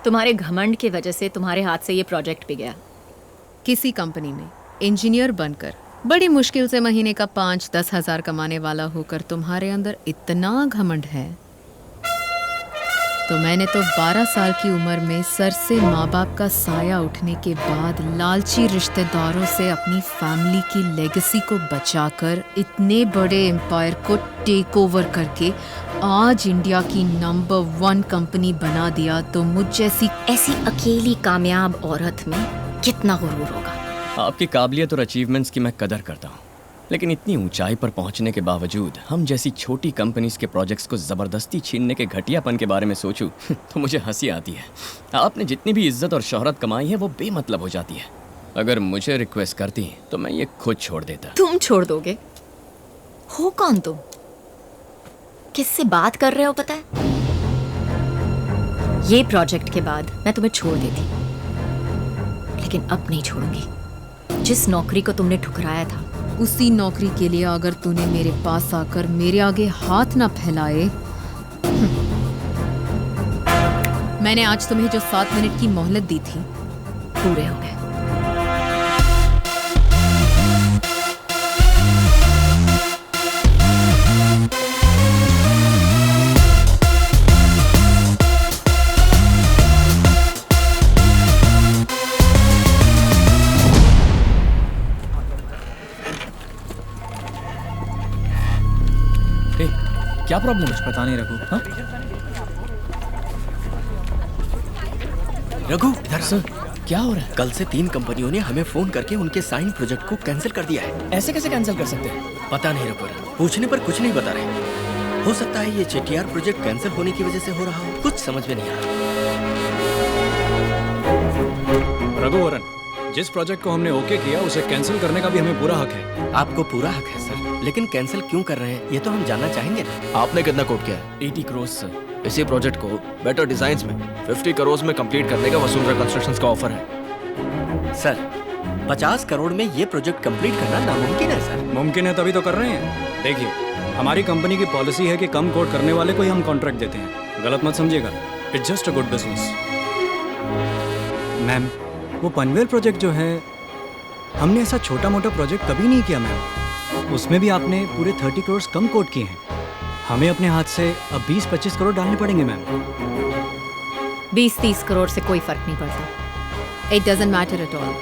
तुम्हारे घमंड की वजह से तुम्हारे हाथ से ये प्रोजेक्ट भी गया। किसी कंपनी में इंजीनियर बनकर बड़ी मुश्किल से महीने का 5-10 हजार कमाने वाला होकर तुम्हारे अंदर इतना घमंड है, तो मैंने तो 12 साल की उम्र में सर से माँ बाप का साया उठने के बाद लालची रिश्तेदारों से अपनी फैमिली की लेगेसी को बचाकर इतने बड़े एम्पायर को टेक ओवर करके आज इंडिया की नंबर 1 कंपनी बना दिया, तो मुझ जैसी ऐसी अकेली कामयाब औरत में कितना गुरूर होगा। आपकी काबिलियत और अचीवमेंट्स की मैं कदर करता हूँ, लेकिन इतनी ऊंचाई पर पहुंचने के बावजूद हम जैसी छोटी कंपनीज के प्रोजेक्ट्स को ज़बरदस्ती छीनने के घटियापन के बारे में सोचूं तो मुझे हंसी आती है। आपने जितनी भी इज्जत और शोहरत कमाई है वो बेमतलब हो जाती है। अगर मुझे रिक्वेस्ट करती तो मैं ये खुद छोड़ देता। तुम छोड़ दोगे? हो कौन तुम? किससे बात कर रहे हो पता है? ये प्रोजेक्ट के बाद मैं तुम्हें छोड़ देती, लेकिन अब नहीं छोड़ूंगी। जिस नौकरी को तुमने ठुकराया था, उसी नौकरी के लिए अगर तूने मेरे पास आकर मेरे आगे हाथ ना फैलाए। मैंने आज तुम्हें जो 7 मिनट की मोहलत दी थी, पूरे हो गए। क्या प्रॉब्लम है? पता नहीं रघु। हाँ? रघु इधर सर, क्या हो रहा है? कल से 3 कंपनियों ने हमें फोन करके उनके साइन प्रोजेक्ट को कैंसिल कर दिया है। ऐसे कैसे कैंसिल कर सकते हैं? पता नहीं रघु, पूछने पर कुछ नहीं बता रहे। हो सकता है ये चेटीआर प्रोजेक्ट कैंसिल होने की वजह से हो रहा हो, कुछ समझ में नहीं आ रहा। रघुवरन, जिस प्रोजेक्ट को हमने ओके किया उसे कैंसिल करने का भी हमें पूरा हक है। आपको पूरा हक है सर, लेकिन कैंसिल क्यों कर रहे हैं ये तो हम जानना चाहेंगे ना। आपने कितना कोट किया है? 80 करोड़ सर। इसी प्रोजेक्ट को बेटर डिजाइन्स में 50 करोड़ में कंप्लीट करने का वसुंधरा कंस्ट्रक्शंस का ऑफर है। सर 50 करोड़ में ये प्रोजेक्ट कंप्लीट करना नामुमकिन है सर। मुमकिन है तभी तो कर रहे हैं। देखिए, हमारी कंपनी की पॉलिसी है कि कम कोट करने वाले को ही हम कॉन्ट्रैक्ट देते हैं। गलत मत समझिएगा, it's just a good business. Ma'am, वो पनवेल प्रोजेक्ट जो है, हमने ऐसा छोटा मोटा प्रोजेक्ट कभी नहीं किया मैम। उसमें भी आपने पूरे 30 करोड़ कम कोट किए हैं। हमें अपने हाथ से अब 20-25 करोड़ डालने पड़ेंगे मैम। 20-30 करोड़ से कोई फर्क नहीं पड़ता। It doesn't matter at all.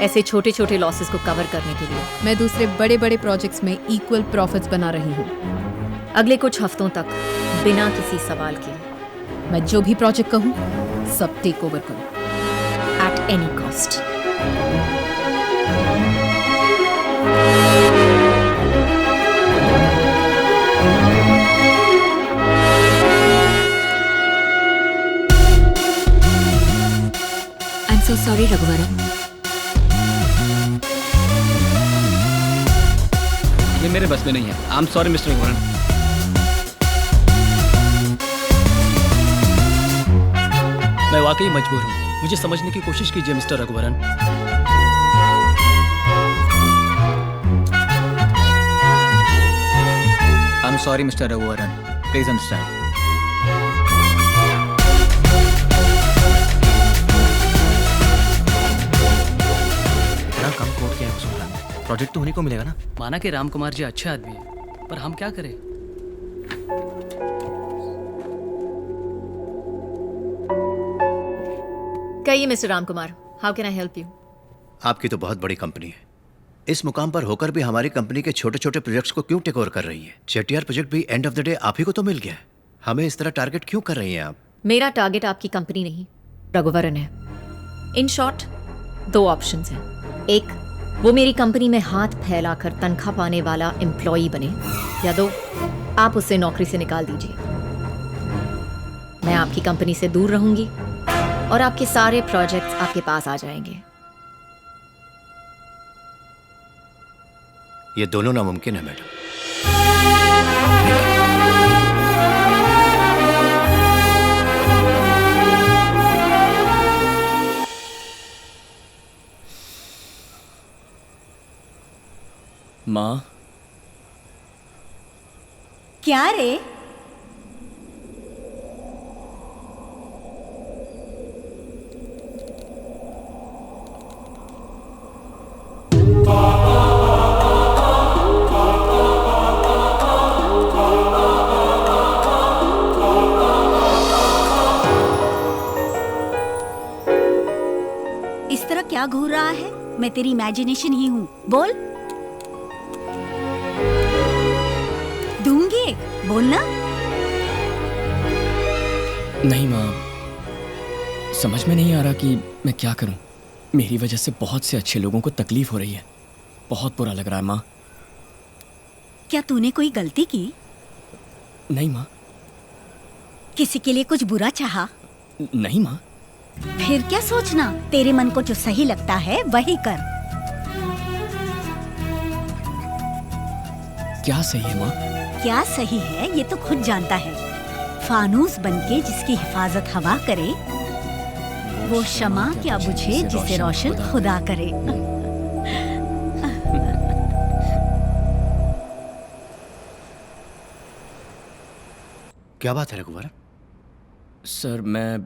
ऐसे छोटे छोटे लॉसेस को कवर करने के लिए मैं दूसरे बड़े बड़े प्रोजेक्ट्स में इक्वल प्रॉफिट्स बना रही हूँ। अगले कुछ हफ्तों तक बिना किसी सवाल के मैं जो भी प्रोजेक्ट कहूँ सब टेक ओवर करूँ at any cost. I am so sorry Raghuvaran. ये मेरे बस में नहीं है। I am sorry mister Raghuvaran. मैं वाकई मजबूर हूँ, मुझे समझने की कोशिश कीजिए mister Raghuvaran. I am sorry mister Raghuvaran, please understand. इतना कम कोट क्या है वसुंधरा में? प्रोजेक्ट तो उन्हीं को मिलेगा ना। माना कि राम कुमार जी अच्छे आदमी हैं, पर हम क्या करें? कहिए mister Ram Kumar, how can I help you? आपकी तो बहुत बड़ी कंपनी है। इस मुकाम पर होकर भी हमारी कंपनी के छोटे छोटे प्रोजेक्ट्स को क्यों टेक ओवर कर रही है? चेटीआर प्रोजेक्ट भी एंड ऑफ द डे आप ही को तो मिल गया है। हमें इस तरह टारगेट क्यों कर रही हैं आप? मेरा टारगेट आपकी कंपनी नहीं, रघुवरन है। इन शॉर्ट, 2 ऑप्शंस हैं। एक, वो मेरी कंपनी में हाथ फैलाकर तनख्वाह पाने वाला एम्प्लॉई बने, या 2, आप उसे नौकरी से निकाल दीजिए। मैं आपकी कंपनी से दूर रहूंगी और आपके सारे प्रोजेक्ट्स आपके पास आ जाएंगे। ये दोनों नामुमकिन है मैडम। माँ, क्या रे? इस तरह क्या घूर रहा है? मैं तेरी इमेजिनेशन ही हूँ। बोल। दूंगी, बोलना। नहीं माँ, समझ में नहीं आ रहा कि मैं क्या करूं। मेरी वजह से बहुत से अच्छे लोगों को तकलीफ हो रही है। बहुत बुरा लग रहा है माँ। क्या तूने कोई गलती की? नहीं माँ। किसी के लिए कुछ बुरा चाहा? नहीं माँ। फिर क्या सोचना? तेरे मन को जो सही लगता है वही कर। क्या सही है माँ? क्या सही है ये तो खुद जानता है। फानूस बनके जिसकी हिफाजत हवा करे, वो शमा क्या बुझे जिसे रोशन खुदा करे। क्या बात है रघुवरन? सर, मैं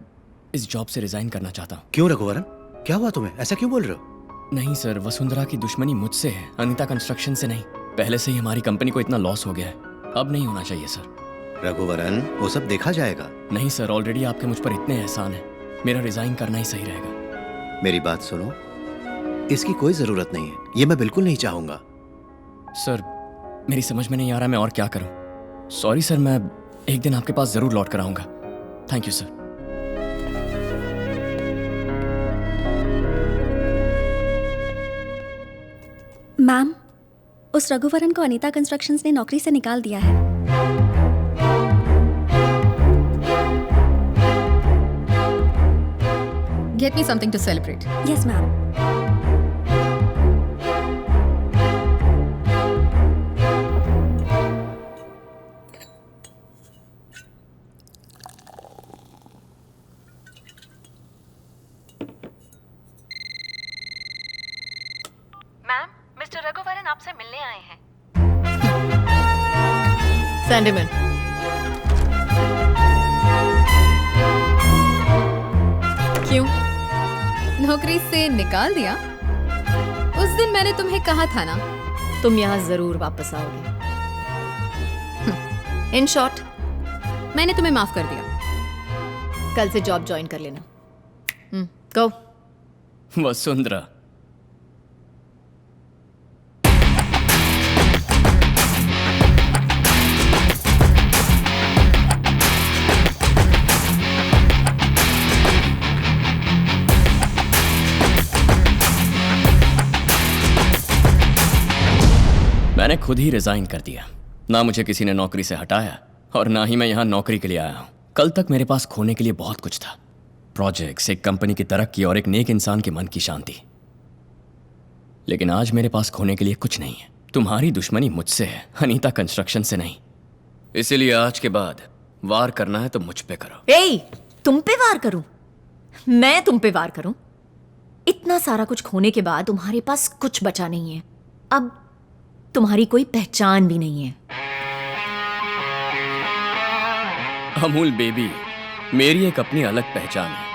इस जॉब से रिजाइन करना चाहता हूँ। क्यों रघुवरन, क्या हुआ तुम्हें? ऐसा क्यों बोल रहे हो? नहीं सर, वसुंधरा की दुश्मनी मुझसे है, अनीता कंस्ट्रक्शन से नहीं। पहले से ही हमारी कंपनी को इतना लॉस हो गया है, अब नहीं होना चाहिए सर। रघुवरन, वो सब देखा जाएगा। नहीं सर, ऑलरेडी आपके मुझ पर इतने एहसान है, मेरा रिजाइन करना ही सही रहेगा। मेरी बात सुनो, इसकी कोई जरूरत नहीं है। ये मैं बिल्कुल नहीं चाहूंगा। सर, मेरी समझ में नहीं आ रहा मैं और क्या करूं। सॉरी सर, मैं एक दिन आपके पास जरूर लौट कर आऊंगा। Thank you sir. मैम, उस रघुवरन को अनीता कंस्ट्रक्शंस ने नौकरी से निकाल दिया है। Get me something to celebrate. Yes, ma'am. Ma'am, mister Raghuvaran आपसे मिलने आए हैं। Send him in. क्यों? नौकरी से निकाल दिया? उस दिन मैंने तुम्हें कहा था ना, तुम यहाँ जरूर वापस आओगे। इन शॉर्ट, मैंने तुम्हें माफ कर दिया। कल से जॉब ज्वाइन कर लेना। गो। वसुंधरा, मैंने खुद ही रिजाइन कर दिया। ना मुझे किसी ने नौकरी से हटाया और ना ही मैं यहाँ नौकरी के लिए आया हूँ। कल तक मेरे पास खोने के लिए बहुत कुछ था। प्रोजेक्ट्स, एक कंपनी की तरक्की और एक नेक इंसान के मन की शांति। लेकिन आज मेरे पास खोने के लिए कुछ नहीं है। तुम्हारी दुश्मनी मुझसे है, अनीता कंस्ट्रक्शन से नहीं। इसीलिए आज के बाद वार करना है तो मुझ पे करो। ए, तुम पे वार करूं? मैं तुम पे वार करूं? इतना सारा कुछ खोने के बाद तुम्हारे पास कुछ बचा नहीं है। अब तुम्हारी कोई पहचान भी नहीं है। अमूल बेबी, मेरी एक अपनी अलग पहचान है।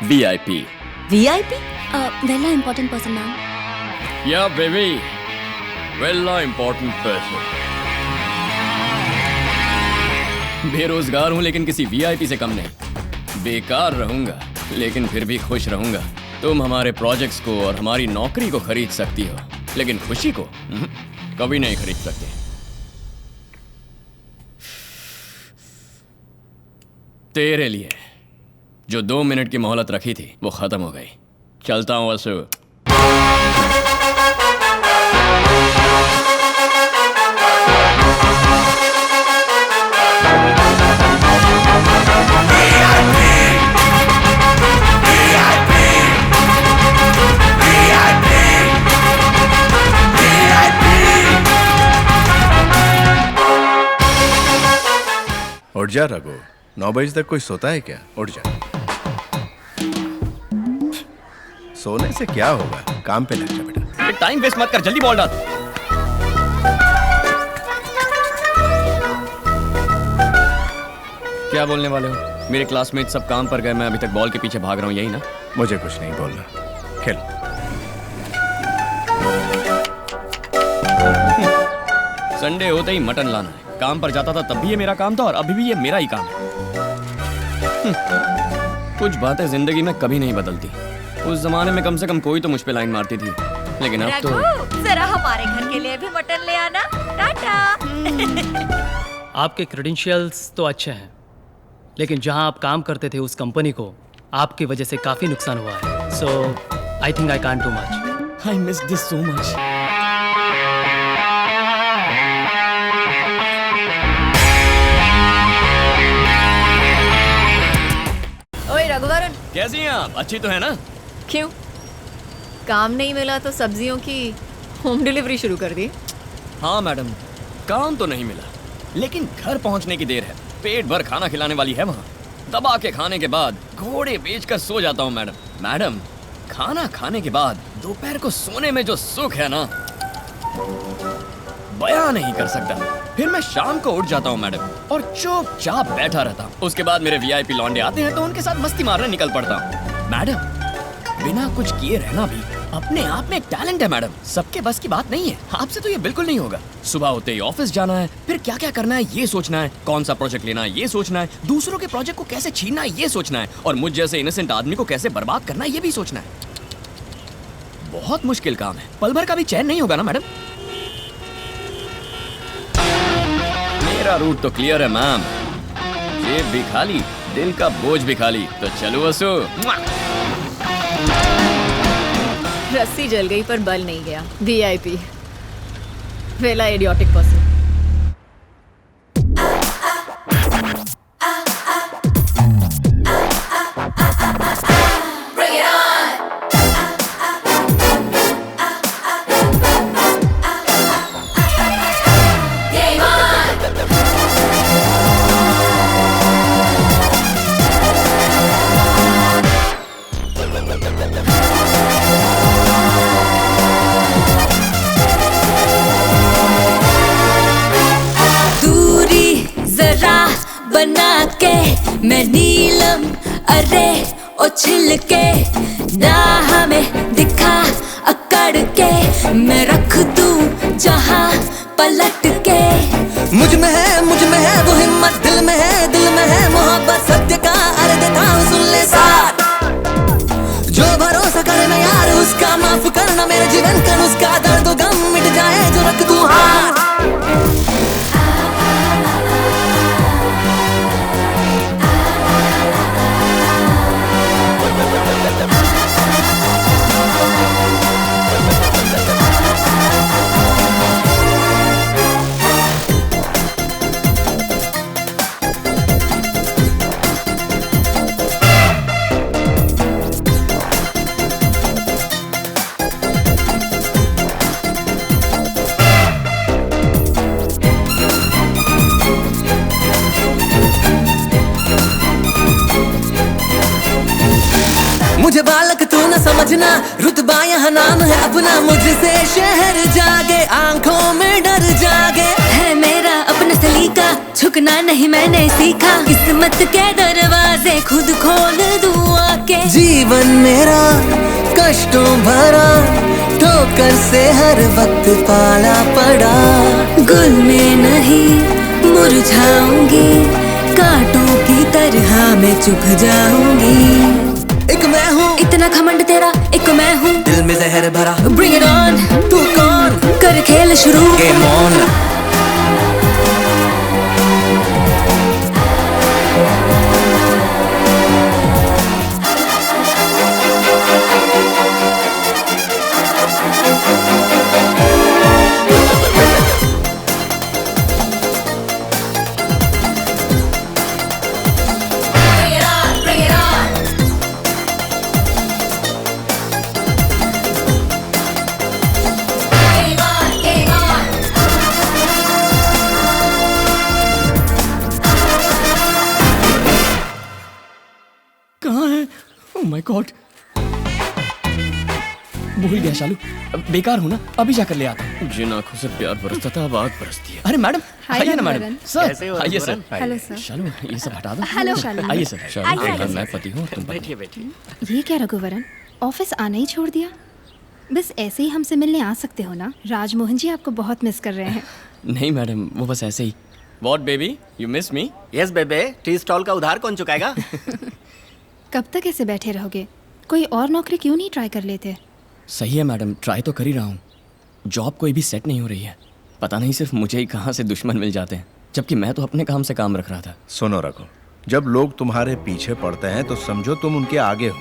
VIP। VIP? Vella important person, ma'am. Yeah, baby. Vella important person. बेरोजगार हूं लेकिन किसी VIP से कम नहीं। बेकार रहूंगा लेकिन फिर भी खुश रहूंगा। तुम हमारे प्रोजेक्ट्स को और हमारी नौकरी को खरीद सकती हो, लेकिन खुशी को कभी नहीं खरीद सकते। तेरे लिए जो 2 मिनट की मोहलत रखी थी वो खत्म हो गई। चलता हूं वसु। उठ जा रघु, 9 बजे तक कोई सोता है क्या? उठ जा। सोने से क्या होगा, काम पे लग जा बेटा। टाइम वेस्ट मत कर, जल्दी बॉल डाल। क्या बोलने वाले हो? मेरे क्लासमेट सब काम पर गए, मैं अभी तक बॉल के पीछे भाग रहा हूँ, यही ना? मुझे कुछ नहीं बोलना, खेल। संडे होते ही मटन लाना है। काम पर जाता था तब भी ये मेरा काम था और अभी भी ये मेरा ही काम है। कुछ बातें जिंदगी में कभी नहीं बदलती। उस जमाने में कम से कम कोई तो मुझ पे लाइन मारती थी, लेकिन अब तो जरा हमारे घर के लिए भी मटन ले आना। टाटा। आपके क्रेडेंशियल्स तो अच्छे हैं, लेकिन जहां आप काम करते थे उस कंपनी को आपकी वजह से काफी नुकसान हुआ है। So I think I can't do much. I miss this so much. ओए रघुवरन, कैसी हैं आप? अच्छी तो है ना? क्यों, काम नहीं मिला तो सब्जियों की होम डिलीवरी शुरू कर दी? हाँ मैडम, काम तो नहीं मिला, लेकिन घर पहुंचने की देर है। पेट भर खाना खिलाने वाली है वहाँ। दबा के खाने के बाद घोड़े बेचकर सो जाता हूँ मैडम। मैडम, खाना खाने के बाद दोपहर को सोने में जो सुख है ना, बयां नहीं कर सकता। फिर मैं शाम को उठ जाता हूँ मैडम और चुपचाप बैठा रहता हूँ। उसके बाद मेरे VIP लौंडे आते हैं तो उनके साथ मस्ती मारने निकल पड़ता हूँ। मैडम, बिना कुछ किए रहना भी अपने आप में एक टैलेंट है मैडम। सबके बस की बात नहीं है। आपसे तो ये बिल्कुल नहीं होगा। सुबह होते ही ऑफिस जाना है, फिर क्या क्या करना है ये सोचना है, कौन सा प्रोजेक्ट लेना है ये सोचना है, दूसरों के प्रोजेक्ट को कैसे छीनना है ये सोचना है, और मुझ जैसे इनोसेंट आदमी को कैसे बर्बाद करना है ये भी सोचना है। बहुत मुश्किल काम है। पल भर का भी चैन नहीं होगा ना मैडम। मेरा रूट तो क्लियर है मैम। जेब भी खाली, दिल का बोझ भी खाली। तो चलो वसु। रस्सी जल गई पर बल नहीं गया। VIP, वेला इडियोटिक पर्सन। बना के मैं नीलम अरे ओ छिल के ना हमें दिखा अकड़ के, मैं रख दूं जहां पलट के। मुझ में है वो हिम्मत, दिल में है मोहब्बत सत्य का। अरे देता हूँ सुन ले साथ, जो भरोसा करे ना यार उसका, माफ करना मेरे जीवन का नुस्खा। दर्द गम मिट जाए जो रख दूं हाथ। मुझे बालक तू न समझना, रुतबा यहाँ नाम है अपना। मुझसे शहर जागे, आंखों में डर जागे। है मेरा अपना सलीका, झुकना नहीं मैंने सीखा। किस्मत के दरवाजे खुद खोल दूं आके। जीवन मेरा कष्टों भरा, ठोकर से हर वक्त पाला पड़ा। गुल में नहीं मुरझाऊंगी, कांटों की तरह मैं चुभ जाऊंगी। एक मैं हूँ इतना घमंड तेरा, एक मैं हूँ दिल में जहर भरा। Bring it on, तू कौन कर खेल शुरू। Game on. माय गॉड, भूल गया शालू, बेकार हूँ ना, अभी जाकर ले आता हूँ। जिन आंखों से प्यार बरसता था अब आग बरसती है। अरे मैडम आइए ना मैडम। सर आइए सर। Hello sir. शालू ये सब हटा दो। हेलो शालू। आइए सर। शालू मैं पति हूँ, तुम बैठिए बैठिए। ये क्या रघुवरन, ऑफिस आना ही छोड़ दिया? बस ऐसे ही हमसे मिलने आ सकते हो ना? राजमोहन जी आपको बहुत मिस कर रहे हैं। नहीं मैडम, वो बस ऐसे ही। What baby, you miss me? Yes बेबे, टी स्टॉल का उधार कौन चुकाएगा? कब तक ऐसे बैठे रहोगे? कोई और नौकरी क्यों नहीं ट्राई कर लेते? सही है मैडम, ट्राई तो कर ही रहा हूँ। जॉब कोई भी सेट नहीं हो रही है। पता नहीं सिर्फ मुझे ही कहाँ से दुश्मन मिल जाते हैं, जबकि मैं तो अपने काम से काम रख रहा था। सुनो रघु, जब लोग तुम्हारे पीछे पड़ते हैं तो समझो तुम उनके आगे हो।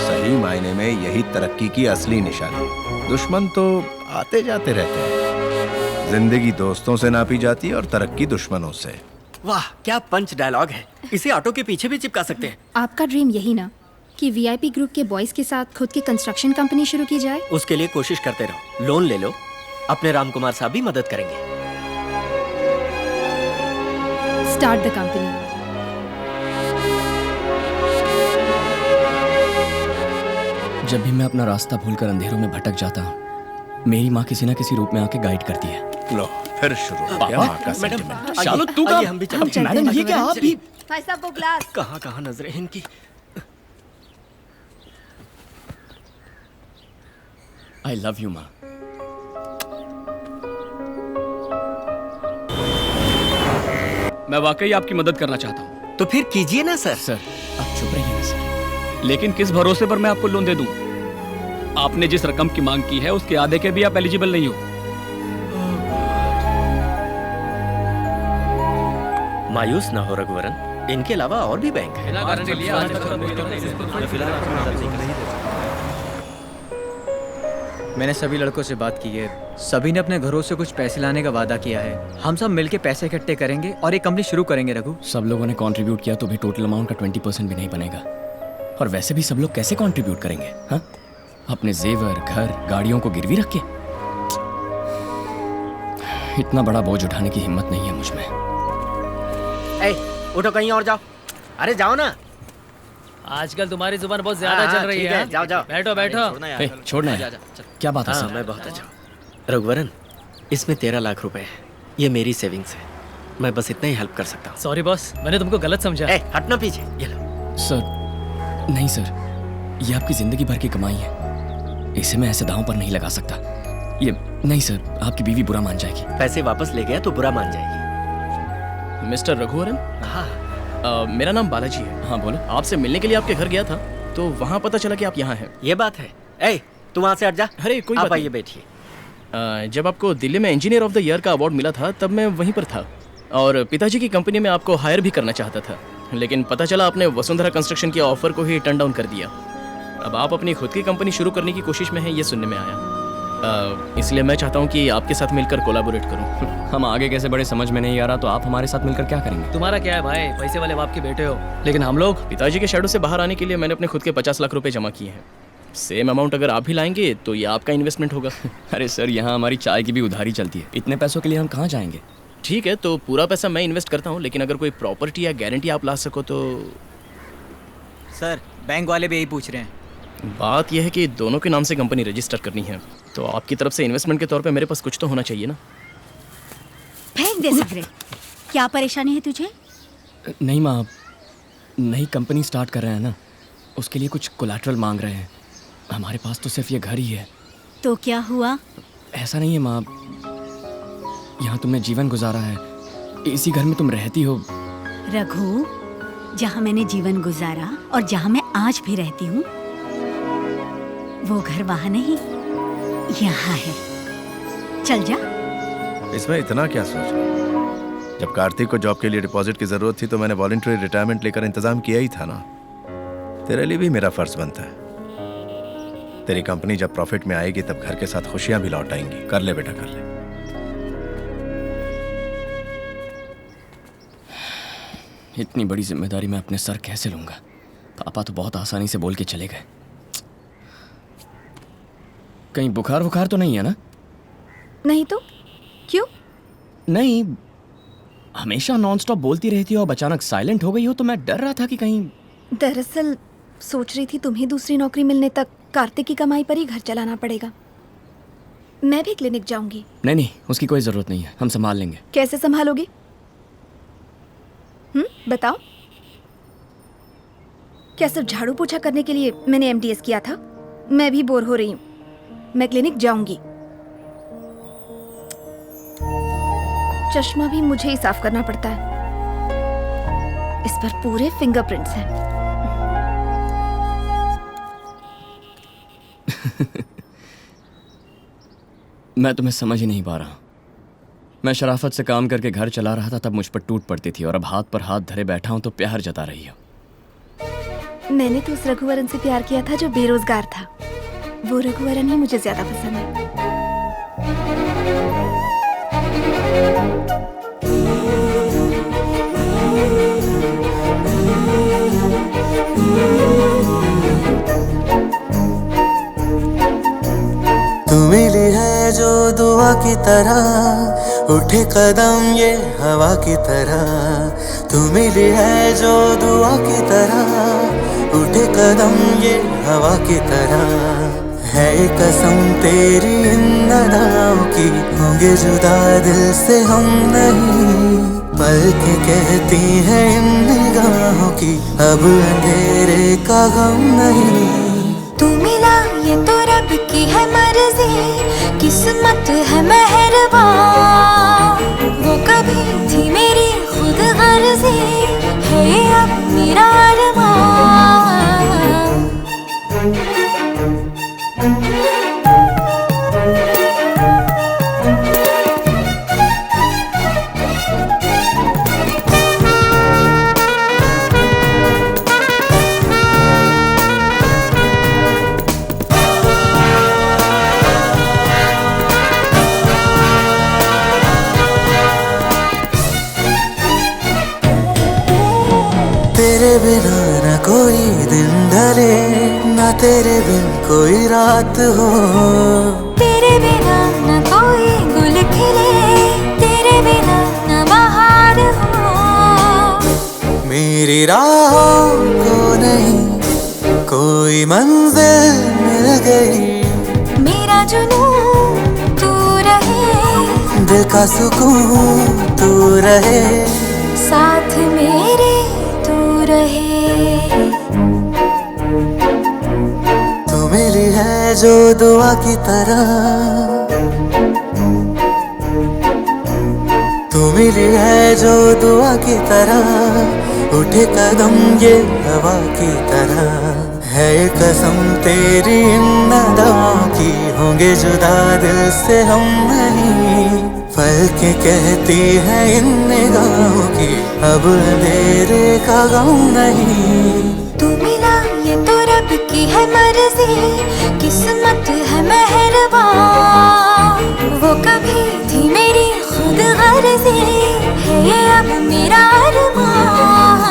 सही मायने में यही तरक्की की असली निशानी। दुश्मन तो आते जाते रहते हैं। जिंदगी दोस्तों से नापी जाती है और तरक्की दुश्मनों से। वाह क्या पंच डायलॉग है, इसे ऑटो के पीछे भी चिपका सकते हैं। आपका ड्रीम यही ना कि वीआईपी ग्रुप के बॉयज के साथ खुद की कंस्ट्रक्शन कंपनी शुरू की जाए? उसके लिए कोशिश करते रहो, लोन ले लो, अपने राम कुमार साहब भी मदद करेंगे। Start the company. जब भी मैं अपना रास्ता भूलकर अंधेरों में भटक जाता हूँ, मेरी माँ किसी न किसी रूप में आके गाइड करती है। लो फिर शुरू हो गया माँ का सेंटिमेंट। शालू तू कब? हम भी चलते हैं। मैडम ये क्या आप भी? भाई साहब वो ग्लास। कहाँ कहाँ नजरें इनकी। I love you, माँ। मैं वाकई आपकी मदद करना चाहता हूँ। तो फिर कीजिए ना सर। सर आप चुप रहिए ना सर। लेकिन किस भरोसे पर मैं आपको लोन दे दूं? आपने जिस रकम की मांग की है उसके आधे के भी आप एलिजिबल नहीं हो। मायूस ना हो रघुवरन, इनके अलावा और भी बैंक है। मैंने सभी लड़कों से बात की है, सभी ने अपने घरों से कुछ पैसे लाने का वादा किया है। हम सब मिलके पैसे इकट्ठे करेंगे और एक कंपनी शुरू करेंगे। रघु, सब लोगों ने कंट्रीब्यूट किया तो भी टोटल अमाउंट का 20% भी नहीं बनेगा। और वैसे भी सब लोग कैसे कंट्रीब्यूट करेंगे? हाँ, अपने जेवर, घर, गाड़ियों को गिरवी रख के? इतना बड़ा बोझ उठाने की हिम्मत नहीं है मुझ में। उठो कहीं और जाओ। अरे जाओ ना। आजकल तुम्हारी जुबान बहुत ज्यादा चल रही है। जाओ जाओ। बैठो बैठो। छोड़ना है। क्या बात है सर? मैं बहुत अच्छा हूँ। रघुवरन, इसमें 13 लाख रुपए है। ये मेरी सेविंग्स है, मैं बस इतना ही हेल्प कर सकता हूँ। सॉरी बॉस, मैंने तुमको गलत समझा। हटना पीछे। ये लो। सर नहीं सर, ये आपकी जिंदगी भर की कमाई है, इसे मैं ऐसे दांव पर नहीं लगा सकता। ये नहीं सर, आपकी बीवी बुरा मान जाएगी। पैसे वापस ले गया तो बुरा मान जाएगी। मिस्टर रघुवरन? हाँ। मेरा नाम बालाजी है। हाँ बोलो। आपसे मिलने के लिए आपके घर गया था, तो वहाँ पता चला कि आप यहाँ हैं। ये बात है। ए, तू वहाँ से हट जा। अरे कोई आप बात आइए, बैठिए। जब आपको दिल्ली में इंजीनियर ऑफ द ईयर का अवार्ड मिला था तब मैं वहीं पर था और पिताजी की कंपनी में आपको हायर भी करना चाहता था, लेकिन पता चला आपने वसुंधरा कंस्ट्रक्शन के ऑफर को ही टर्न डाउन कर दिया। अब आप अपनी खुद की कंपनी शुरू करने की कोशिश में हैं, ये सुनने में आया। इसलिए मैं चाहता हूँ कि आपके साथ मिलकर कोलैबोरेट करूँ। हम आगे कैसे बढ़े समझ में नहीं आ रहा, तो आप हमारे साथ मिलकर क्या करेंगे? तुम्हारा क्या है भाई, पैसे वाले बाप के बेटे हो, लेकिन हम लोग पिताजी के शैडो से बाहर आने के लिए मैंने अपने खुद के 50 लाख रुपए जमा किए हैं। सेम अमाउंट अगर आप भी लाएंगे तो ये आपका इन्वेस्टमेंट होगा। अरे सर, यहाँ हमारी चाय की भी उधारी चलती है, इतने पैसों के लिए हम कहाँ जाएंगे? ठीक है, तो पूरा पैसा मैं इन्वेस्ट करता हूँ, लेकिन अगर कोई प्रॉपर्टी या गारंटी आप ला सको तो। सर, बैंक वाले भी यही पूछ रहे हैं। बात यह है कि दोनों के नाम से कंपनी रजिस्टर करनी है, तो आपकी तरफ से इन्वेस्टमेंट के तौर पे मेरे पास कुछ तो होना चाहिए ना। फेंक दे सिगरेट। क्या परेशानी है तुझे? नहीं माँ, नई कंपनी स्टार्ट कर रहे हैं ना, उसके लिए कुछ कोलैटरल मांग रहे हैं। हमारे पास तो सिर्फ ये घर ही है। तो क्या हुआ? ऐसा नहीं है माँ, यहाँ तुमने जीवन गुजारा है, इसी घर में तुम रहती हो। रघु, जहाँ मैंने जीवन गुजारा और जहाँ मैं आज भी रहती हूँ, वो घर वहाँ नहीं, यहाँ है। चल जा। इसमें इतना क्या सोच? जब कार्तिक को जॉब के लिए डिपॉजिट की जरूरत थी तो मैंने वॉलंटरी रिटायरमेंट लेकर इंतजाम किया ही था ना। तेरे लिए भी मेरा फर्ज बनता है। तेरी कंपनी जब प्रॉफिट में आएगी तब घर के साथ खुशियां भी लौट आएंगी। कर ले बेटा, कर ले। इतनी बड़ी जिम्मेदारी मैं अपने सर कैसे लूंगा? पापा तो बहुत आसानी से बोल के चले गए। कहीं बुखार वुखार तो नहीं है ना? नहीं तो क्यों? नहीं, हमेशा नॉनस्टॉप बोलती रहती हो, अब अचानक साइलेंट हो गई हो, तो मैं डर रहा था कि कहीं। दरअसल सोच रही थी तुम्हें दूसरी नौकरी मिलने तक कार्तिक की कमाई पर ही घर चलाना पड़ेगा। मैं भी क्लिनिक जाऊंगी। नहीं, उसकी कोई जरूरत नहीं है, हम संभाल लेंगे। कैसे संभालोगे? बताओ। क्या सिर्फ झाड़ू पोछा करने के लिए मैंने MDS किया था? मैं भी बोर हो रही हूँ, मैं क्लिनिक जाऊंगी। चश्मा भी मुझे ही साफ करना पड़ता है, इस पर पूरे फिंगरप्रिंट्स हैं। मैं तुम्हें समझ ही नहीं पा रहा। मैं शराफत से काम करके घर चला रहा था, तब मुझ पर टूट पड़ती थी, और अब हाथ पर हाथ धरे बैठा हूं तो प्यार जता रही हो। मैंने तो उस रघुवरन से प्यार किया था जो बेरोजगार था। वो रघुवरन ही मुझे ज्यादा पसंद है। तू मिली है जो दुआ की तरह, उठे कदम ये हवा की तरह। तू मिली है जो दुआ की तरह, उठे कदम ये हवा की तरह। है कसम तेरी इन अदाओं की, होंगे जुदा दिल से हम नहीं। पल के कहती है इन निगाहों की, अब अंधेरे का गम नहीं। तू मिला ये तो रब की है मर्जी, किस्मत है मेहरबान। वो कभी थी मेरी खुद गर्जी, है अब मेरा अरमान। तेरे बिना न कोई दिन ढले, न तेरे बिन कोई रात हो। तेरे बिना न कोई गुल खिले, तेरे बिना न बहार हो। मेरी राहों को नहीं कोई मंजिल मिल गई। मेरा जुनून तू रहे, दिल का सुकून तू रहे, साथ मेरे तू रहे। जो दुआ की तरह, तू मिली है जो दुआ की तरह, उठे कदम ये हवा की तरह, है ये कसम तेरी इन अदाओं की, होंगे जुदा दिल से हम नहीं, पल के कहती है इन निगाहों की, अब अंधेरे का गम नहीं। तू मिला ये तो रब की है मर्जी, किस्मत है मेहरबान, वो कभी थी मेरी खुद गर्जी, है ये अब मेरा अरमान।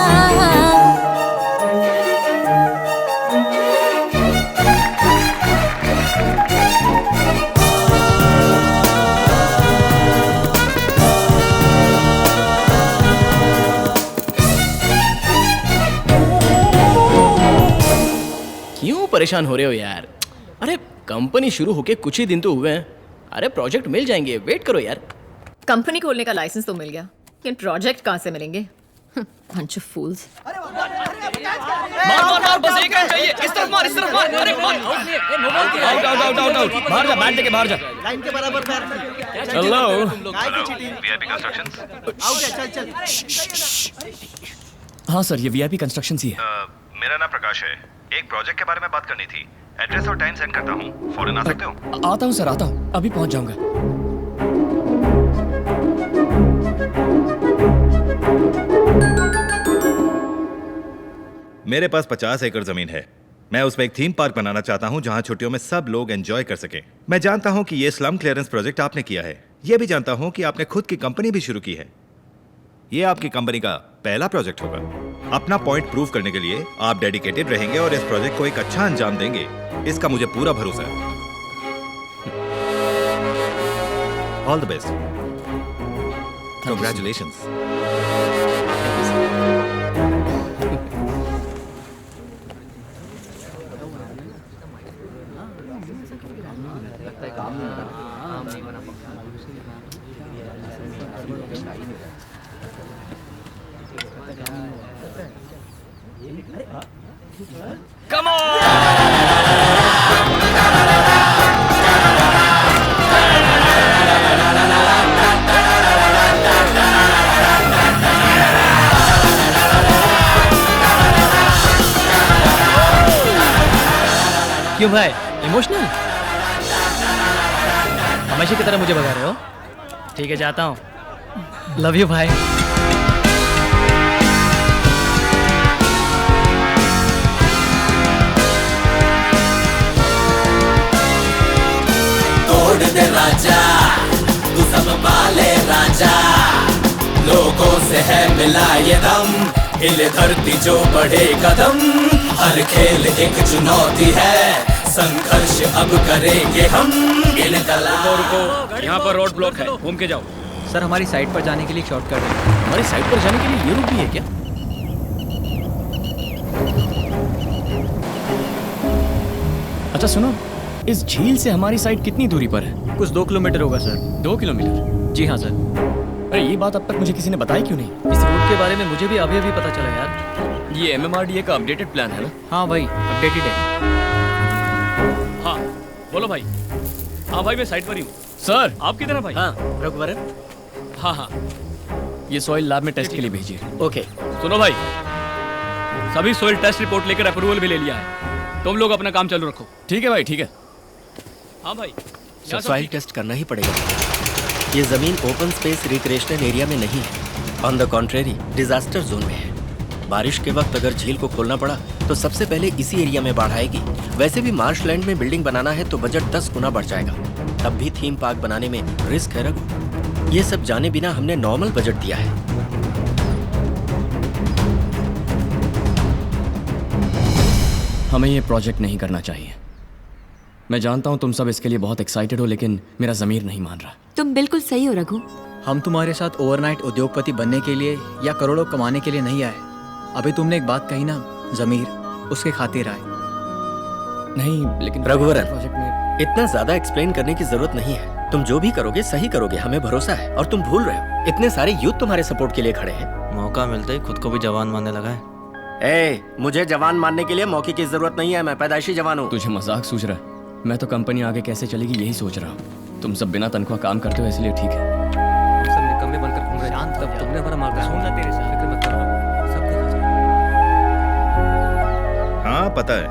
क्यों परेशान हो रहे हो यार? अरे कंपनी शुरू होके कुछ ही दिन तो हुए हैं। अरे प्रोजेक्ट मिल जाएंगे, वेट करो यार। कंपनी खोलने का लाइसेंस तो मिल गया, लेकिन प्रोजेक्ट कहाँ से मिलेंगे? Bunch of fools. मार मार मार, बस एक रन चाहिए। इस तरफ मार, इस तरफ मार। अरे मार। Out out out out. बाहर जा, बैट लेके बाहर जा। लाइन के बराबर पैर। हेलो। VIP constructions. आउट है, चल चल। हाँ सर, ये वीआईपी कंस्ट्रक्शंस ही है। मेरा नाम प्रकाश है। एक प्रोजेक्ट के बारे में बात करनी थी। एड्रेस और टाइम सेंड करता हूँ, फौरन आ सकते हो? आता हूँ सर, आता हूँ, अभी पहुँच जाऊँगा। मेरे पास 50 एकड़ जमीन है। मैं उसमें एक थीम पार्क बनाना चाहता हूँ जहाँ छुट्टियों में सब लोग एंजॉय कर सकें। मैं जानता हूँ कि ये स्लम क्लियरेंस प्रोजेक्ट आपने किया है। ये भी जानता हूँ कि आपने खुद की कंपनी भी शुरू की है। ये आपकी कंपनी का पहला प्रोजेक्ट होगा। अपना पॉइंट प्रूव करने के लिए आप डेडिकेटेड रहेंगे और इस प्रोजेक्ट को एक अच्छा अंजाम देंगे, इसका मुझे पूरा भरोसा है। All the best. Congratulations. Come on! क्यों भाई, इमोशनल? हमेशा की तरह मुझे भगा रहे हो? ठीक है, जाता हूँ। लव यू भाई। तोड़ दे राजा, तू सब पाले राजा, लोगों से है मिला ये दम, हिले धरती जो बढ़े कदम, हर खेल एक चुनौती है, संघर्ष अब करेंगे हम। रुको, यहाँ पर रोड ब्लॉक है, घूम के जाओ। सर, हमारी साइट पर जाने के लिए शॉर्टकट है। हमारी साइट पर जाने के लिए ये रूट भी है क्या? अच्छा सुनो, इस झील से हमारी साइट कितनी दूरी पर है? कुछ 2 किलोमीटर होगा सर। 2 किलोमीटर? जी हाँ सर। अरे ये बात अब तक मुझे किसी ने बताई क्यों नहीं? इस रूट के बारे में मुझे भी अभी पता चला यार। ये एमएमआरडीए का अपडेटेड प्लान है ना? हाँ भाई, अपडेटेड है। हाँ बोलो भाई। हाँ भाई, मैं साइट पर ही हूँ। सर आप किधर हैं भाई? हाँ रघुवरन। हाँ हाँ, ये सॉइल लैब में टेस्ट के लिए भेजिए। ओके। सुनो भाई, सभी सॉइल टेस्ट रिपोर्ट लेकर अप्रूवल भी ले लिया है। तुम लोग अपना काम चालू रखो। ठीक है भाई, ठीक है। हाँ भाई, सॉइल टेस्ट करना ही पड़ेगा। ये जमीन ओपन स्पेस रिक्रिएशनल एरिया में नहीं है, on the contrary disaster zone में है। बारिश के वक्त अगर झील को खोलना पड़ा तो सबसे पहले इसी एरिया में बाढ़ आएगी। वैसे भी मार्शलैंड में बिल्डिंग बनाना है तो बजट 10 गुना बढ़ जाएगा। तब भी थीम पार्क बनाने में रिस्क है रघु। ये सब जाने बिना हमने नॉर्मल बजट दिया है। हमें ये प्रोजेक्ट नहीं करना चाहिए। मैं जानता हूँ तुम सब इसके लिए बहुत एक्साइटेड हो, लेकिन मेरा ज़मीर नहीं मान रहा। तुम बिल्कुल सही हो रघु। हम तुम्हारे साथ ओवरनाइट उद्योगपति बनने के लिए या करोड़ों कमाने के लिए नहीं आए। अभी तुमने एक बात कही ना, ज़मीर, उसके खातिर आए। नहीं लेकिन रघुवरन, प्रोजेक्ट में इतना ज्यादा एक्सप्लेन करने की जरूरत नहीं है। तुम जो भी करोगे सही करोगे, हमें भरोसा है। और तुम भूल रहे हो, इतने सारे यूथ तुम्हारे सपोर्ट के लिए खड़े हैं। मौका मिलते ही खुद को भी जवान मानने लगा है। मुझे जवान मानने के लिए मौके की जरूरत नहीं है। मैं पैदाइशी जवान हूँ। तुझे मजाक सूझ रहा है? मैं तो कंपनी आगे कैसे चलेगी यही सोच रहा हूँ। तुम सब बिना तनख्वाह काम करते हो इसलिए ठीक है। सब निकम्मे बनकर घूम रहे हैं। तब तुमने हमारा मार्गदर्शन सुनना तेरे साथ। फिक्र मत करो, सब देखा जाएगा। हाँ पता है,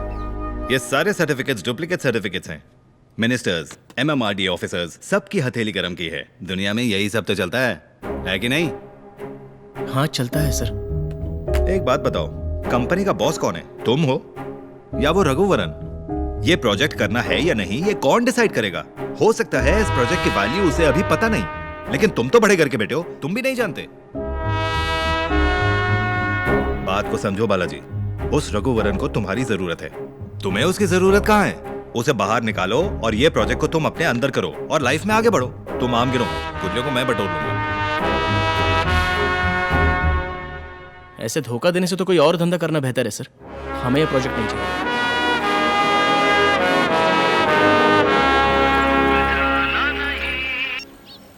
ये सारे सर्टिफिकेट्स डुप्लीकेट सर्टिफिकेट्स हैं। मिनिस्टर्स, MMRDA ऑफिसर्स, सबकी हथेली गरम की है। दुनिया में यही सब तो चलता है कि नहीं? हाँ चलता है सर। एक बात बताओ, कंपनी का बॉस कौन है? तुम हो या वो रघुवरन? ये प्रोजेक्ट करना है या नहीं, ये कौन डिसाइड करेगा? हो सकता है इस प्रोजेक्ट की वैल्यू उसे अभी पता नहीं, लेकिन तुम तो बड़े घर के बेटे हो, तुम भी नहीं जानते। बात को समझो बालाजी, उस रघुवरन को तुम्हारी जरूरत है, तुम्हें उसकी जरूरत कहाँ है? उसे बाहर निकालो और ये प्रोजेक्ट को तुम अपने अंदर करो और लाइफ में आगे बढ़ो। तुम आम गिरो, गुल्लियों को मैं बटोर लूंगा। ऐसे धोखा देने से तो कोई और धंधा करना बेहतर है सर। हमें ये प्रोजेक्ट नहीं चाहिए।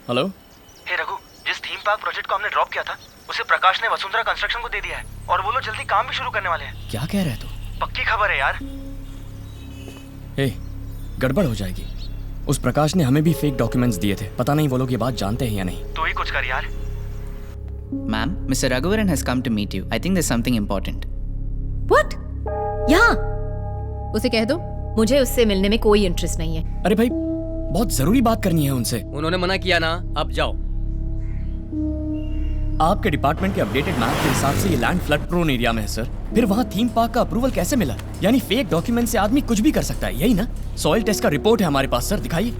हेलो। हे रघु, जिस थीम पार्क प्रोजेक्ट को हमने ड्रॉप किया था उसे प्रकाश ने वसुंधरा कंस्ट्रक्शन को दे दिया है और वो लोग जल्दी काम भी शुरू करने वाले हैं। क्या कह रहे हैं तू? पक्की खबर है यार। ए, गड़बड़ हो जाएगी। उस प्रकाश ने हमें भी फेक डॉक्यूमेंट्स दिए थे, पता नहीं वो लोग ये बात जानते हैं या नहीं। तो ही कुछ कर यार। Ma'am, Mr. Raghuvaran has come to meet you. I think there's something important. What? यहाँ? उसे कह दो मुझे उससे मिलने में कोई इंटरेस्ट नहीं है। अरे भाई, बहुत जरूरी बात करनी है उनसे। उन्होंने मना किया ना, अब जाओ। आपके डिपार्टमेंट के अपडेटेड मैप के हिसाब से ये लैंड फ्लड प्रोन एरिया में है सर। फिर वहाँ थीम पार्क का अप्रूवल कैसे मिला? यानी फेक डॉक्यूमेंट से आदमी कुछ भी कर सकता है, यही ना? सॉइल टेस्ट का रिपोर्ट है हमारे पास सर, दिखाइए।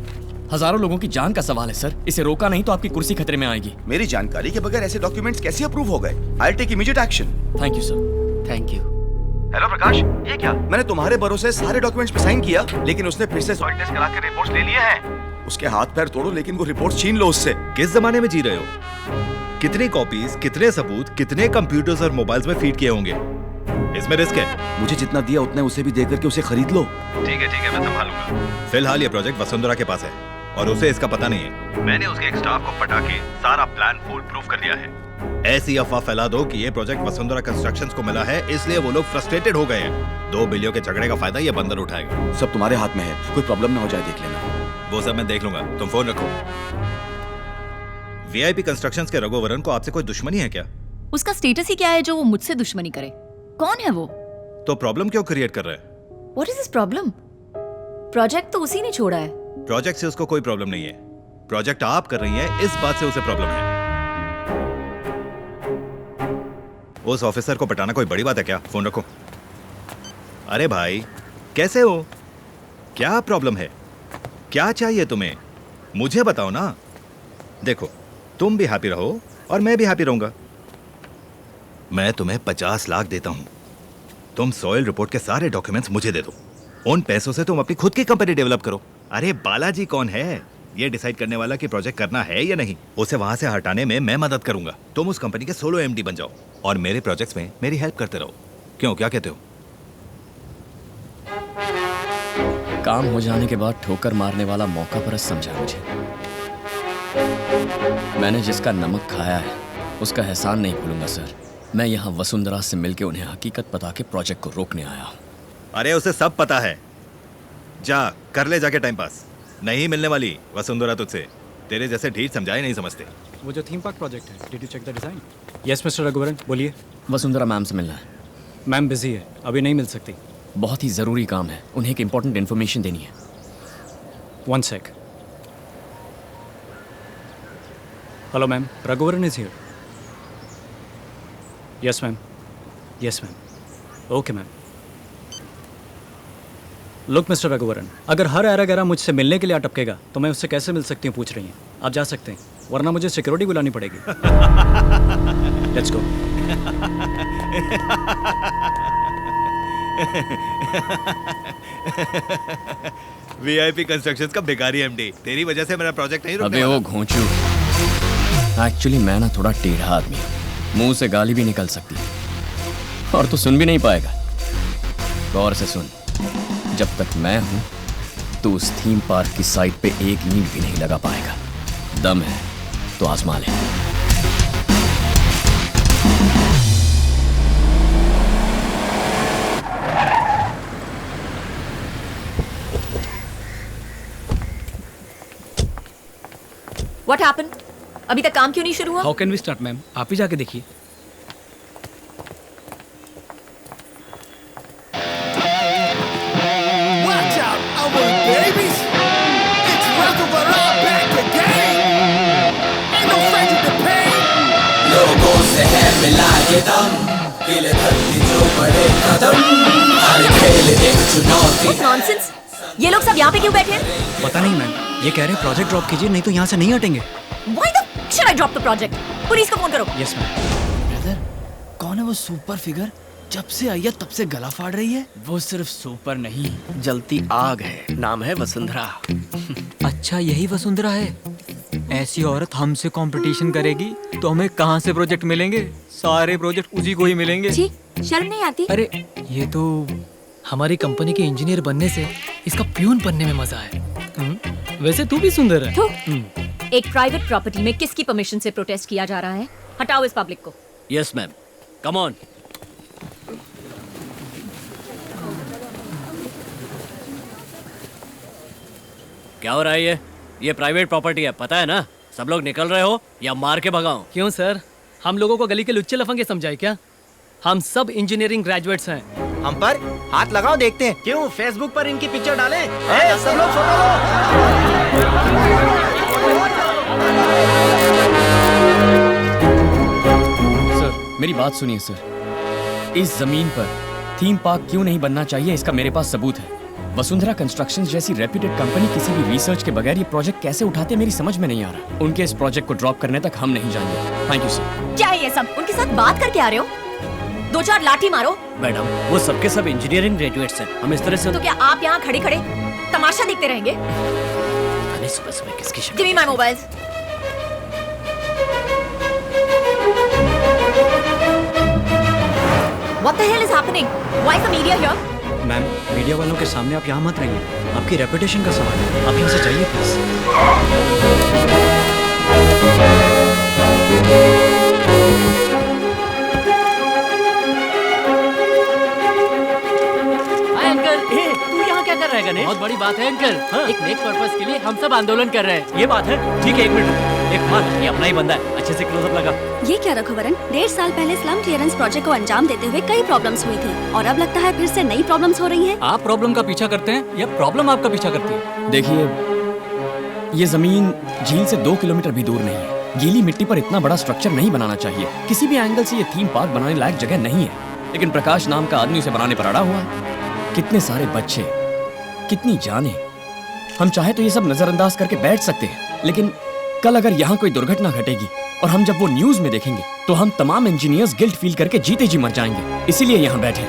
हजारों लोगों की जान का सवाल है सर, इसे रोका नहीं तो आपकी कुर्सी खतरे में आएगी। मेरी जानकारी के बगैर ऐसे डॉक्यूमेंट्स कैसे अप्रूव हो गए? I will take immediate action. Thank you sir. Thank you. Hello Prakash, ये क्या? मैंने तुम्हारे भरोसे सारे डॉक्यूमेंट्स पे साइन किया, लेकिन उसने फिर से सॉइल टेस्ट करा के रिपोर्ट्स ले लिए हैं। उसके हाथ पैर तोड़ो लेकिन वो रिपोर्ट छीन लो उससे। किस जमाने में जी रहे हो? कितनी कॉपीज, कितने सबूत, कितने कंप्यूटर्स और मोबाइल्स में फीड किए होंगे? इसमें रिस्क है। मुझे जितना दिया उतना उसे भी दे करके उसे खरीद लो। ठीक है, मैं संभालूंगा। फिलहाल ये प्रोजेक्ट वसुंधरा के पास है और उसे इसका पता नहीं है। मैंने उसके एक स्टाफ को पटा के सारा प्लान फुल प्रूफ कर दिया है। ऐसी अफवाह फैला दो कि ये प्रोजेक्ट वसुंधरा कंस्ट्रक्शंस को मिला है, इसलिए वो लोग फ्रस्ट्रेटेड हो गए हैं। 2 बिलियन के झगड़े का फायदा ये बंदर उठाएगा। सब तुम्हारे हाथ में है, कोई प्रॉब्लम ना हो जाए देख लेना। वो सब मैं देख लूंगा, तुम फोन रखो। VIP कंस्ट्रक्शंस के रघुवरन को आपसे कोई दुश्मनी है क्या? उसका स्टेटस ही क्या है जो वो मुझसे दुश्मनी करे? कौन है वो? तो प्रॉब्लम क्यों क्रिएट कर रहे हैं? What is this problem? Project तो उसी ने छोड़ा है। प्रोजेक्ट से उसको कोई प्रॉब्लम नहीं है, प्रोजेक्ट आप कर रही हैं, इस बात से उसे प्रॉब्लम है। उस ऑफिसर को पटाना कोई बड़ी बात है क्या? फोन रखो। अरे भाई, कैसे हो? क्या प्रॉब्लम है? क्या चाहिए तुम्हें? मुझे बताओ ना। देखो, तुम भी हैप्पी रहो और मैं भी हैप्पी रहूंगा। मैं तुम्हें 50 लाख देता हूं, तुम सॉइल रिपोर्ट के सारे डॉक्यूमेंट्स मुझे दे दो। उन पैसों से तुम अपनी खुद की कंपनी डेवलप करो। अरे बालाजी कौन है ये डिसाइड करने वाला कि प्रोजेक्ट करना है या नहीं? उसे वहां से हटाने में मैं मदद करूंगा। तुम उस कंपनी के सोलो MD बन जाओ और मेरे प्रोजेक्ट्स में मेरी हेल्प करते रहो। क्यों, क्या कहते हो? काम हो जाने के बाद ठोकर मारने वाला मौका परस्त समझा मुझे। मैंने जिसका नमक खाया है उसका एहसान नहीं भूलूंगा सर। मैं यहाँ वसुंधरा से मिलके उन्हें हकीकत बता के प्रोजेक्ट को रोकने आया हूँ। अरे उसे सब पता है, जा कर ले जाके टाइम पास। नहीं मिलने वाली वसुंधरा तुझसे, तेरे जैसे ढीठ समझाए नहीं समझते। वो जो थीम पार्क प्रोजेक्ट है, did you check the design? Yes Mr Raghuvaran, बोलिए। वसुंधरा मैम से मिलना है। मैम बिजी है, अभी नहीं मिल सकती। बहुत ही ज़रूरी काम है, उन्हें एक इंपॉर्टेंट इन्फॉर्मेशन देनी है। 1 sec। Hello ma'am, Raghuvaran is here. Yes ma'am, yes ma'am, okay ma'am. Look mister Raghuvaran, अगर हर ऐरा गैरा मुझसे मिलने के लिए अटकेगा तो मैं उससे कैसे मिल सकती हूँ पूछ रही हैं। आप जा सकते हैं, वरना मुझे सिक्योरिटी बुलानी पड़ेगी। Let's go. VIP कंस्ट्रक्शंस का भिखारी MD, तेरी वजह से मेरा प्रोजेक्ट नहीं रुकने वाला। अबे वो घोंचू, एक्चुअली मैं ना थोड़ा टेढ़ा आदमी हूँ, मुंह से गाली भी निकल सकती है और तू सुन भी नहीं पाएगा। गौर से सुन, जब तक मैं हूं तो उस थीम पार्क की साइट पे एक ईंट भी नहीं लगा पाएगा। दम है तो आजमा ले। What happened? अभी तक काम क्यों नहीं शुरू हुआ? How can we start ma'am? आप ही जाके देखिए। Watch out, our babies. It's Raghuvaran back again. Ain't no stranger to pain. लोगों से है मिला ये दम, हिले धरती जो बड़े कदम, हर खेल एक चुनौती। What nonsense? ये लोग सब यहाँ पे क्यों बैठे हैं? पता नहीं मैम, ये कह रहे हैं प्रोजेक्ट ड्रॉप कीजिए नहीं तो यहाँ से नहीं हटेंगे। Why the should I drop the project? Police को फोन करो। Yes ma'am. ब्रदर, कौन है वो सुपर फिगर? जब से आई है तब से गला फाड़ रही है। वो सिर्फ सुपर नहीं, जलती आग है। नाम है वसुंधरा। अच्छा यही वसुंधरा है? ऐसी औरत हमसे कंपटीशन करेगी तो हमें कहाँ से प्रोजेक्ट मिलेंगे? सारे प्रोजेक्ट उसी को ही मिलेंगे। जी, शर्म नहीं आती? अरे ये तो हमारी कंपनी के इंजीनियर बनने से इसका प्यून बनने में मजा है। वैसे तू भी सुंदर है। एक प्राइवेट प्रॉपर्टी में किसकी परमिशन से प्रोटेस्ट किया जा रहा है? हटाओ इस पब्लिक को। Yes ma'am, come on. क्या हो रहा है ये प्राइवेट प्रॉपर्टी है, पता है ना? सब लोग निकल रहे हो या मार के भगाओ? क्यों सर, हम लोगों को गली के लुच्चे लफंगे समझाए क्या? हम सब इंजीनियरिंग ग्रेजुएट्स हैं। हम पर हाथ लगाओ, देखते हैं। क्यों फेसबुक पर इनकी पिक्चर डालें? सब लोग फोटो लो। सर मेरी बात सुनिए सर, इस जमीन पर थीम पार्क क्यों नहीं बनना चाहिए इसका मेरे पास सबूत है। वसुंधरा कंस्ट्रक्शंस जैसी रेप्यूटेड कंपनी किसी भी रिसर्च के बगैर ये प्रोजेक्ट कैसे उठाते मेरी समझ में नहीं आ रहा। उनके इस प्रोजेक्ट को ड्रॉप करने तक हम नहीं जाएंगे। Thank you sir. क्या है ये सब? उनके साथ बात करके आ रहे हो? 2-4 लाठी मारो। मैडम, वो सबके सब इंजीनियरिंग ग्रेजुएट्स हैं। हम इस तरह से तो क्या आप यहाँ खड़े खड़े तमाशा देखते रहेंगे? सुबह सुबह किसकी शक्ल? Give me my mobiles. What the hell is happening? Why is the media here? Ma'am, media वालों के सामने आप यहाँ मत रहिए। आपकी रेपुटेशन का सवाल है, आप यहाँ से जाइए प्लीज। अंकल, तू यहाँ क्या कर रहा है गणेश? बहुत बड़ी बात है अंकल। एक नेक पर्पस के लिए हम सब आंदोलन कर रहे हैं। ये बात है? ठीक है, एक मिनट। एक बात, ये अपना ही बंदा है, अच्छे से क्लोजअप लगा। ये क्या रघुवरन, 1.5 साल पहले स्लम क्लियरेंस प्रोजेक्ट को अंजाम देते हुए कई प्रॉब्लम्स हुई थी और अब लगता है फिर से नई प्रॉब्लम्स हो रही हैं। आप प्रॉब्लम का पीछा करते हैं या प्रॉब्लम आपका पीछा करती है? देखिए, ये जमीन झील से 2 किलोमीटर भी दूर नहीं है। गीली मिट्टी पर इतना बड़ा स्ट्रक्चर नहीं बनाना चाहिए। किसी भी एंगल से ये थीम पार्क बनाने लायक जगह नहीं है, लेकिन प्रकाश नाम का आदमी उसे बनाने पर अड़ा हुआ है। कितने सारे बच्चे, कितनी जाने। हम चाहे तो ये सब नजरअंदाज करके बैठ सकते हैं, लेकिन कल अगर यहाँ कोई दुर्घटना घटेगी और हम जब वो न्यूज में देखेंगे तो हम तमाम इंजीनियर्स गिल्ट फील करके जीते जी मर जाएंगे। इसीलिए यहाँ बैठे।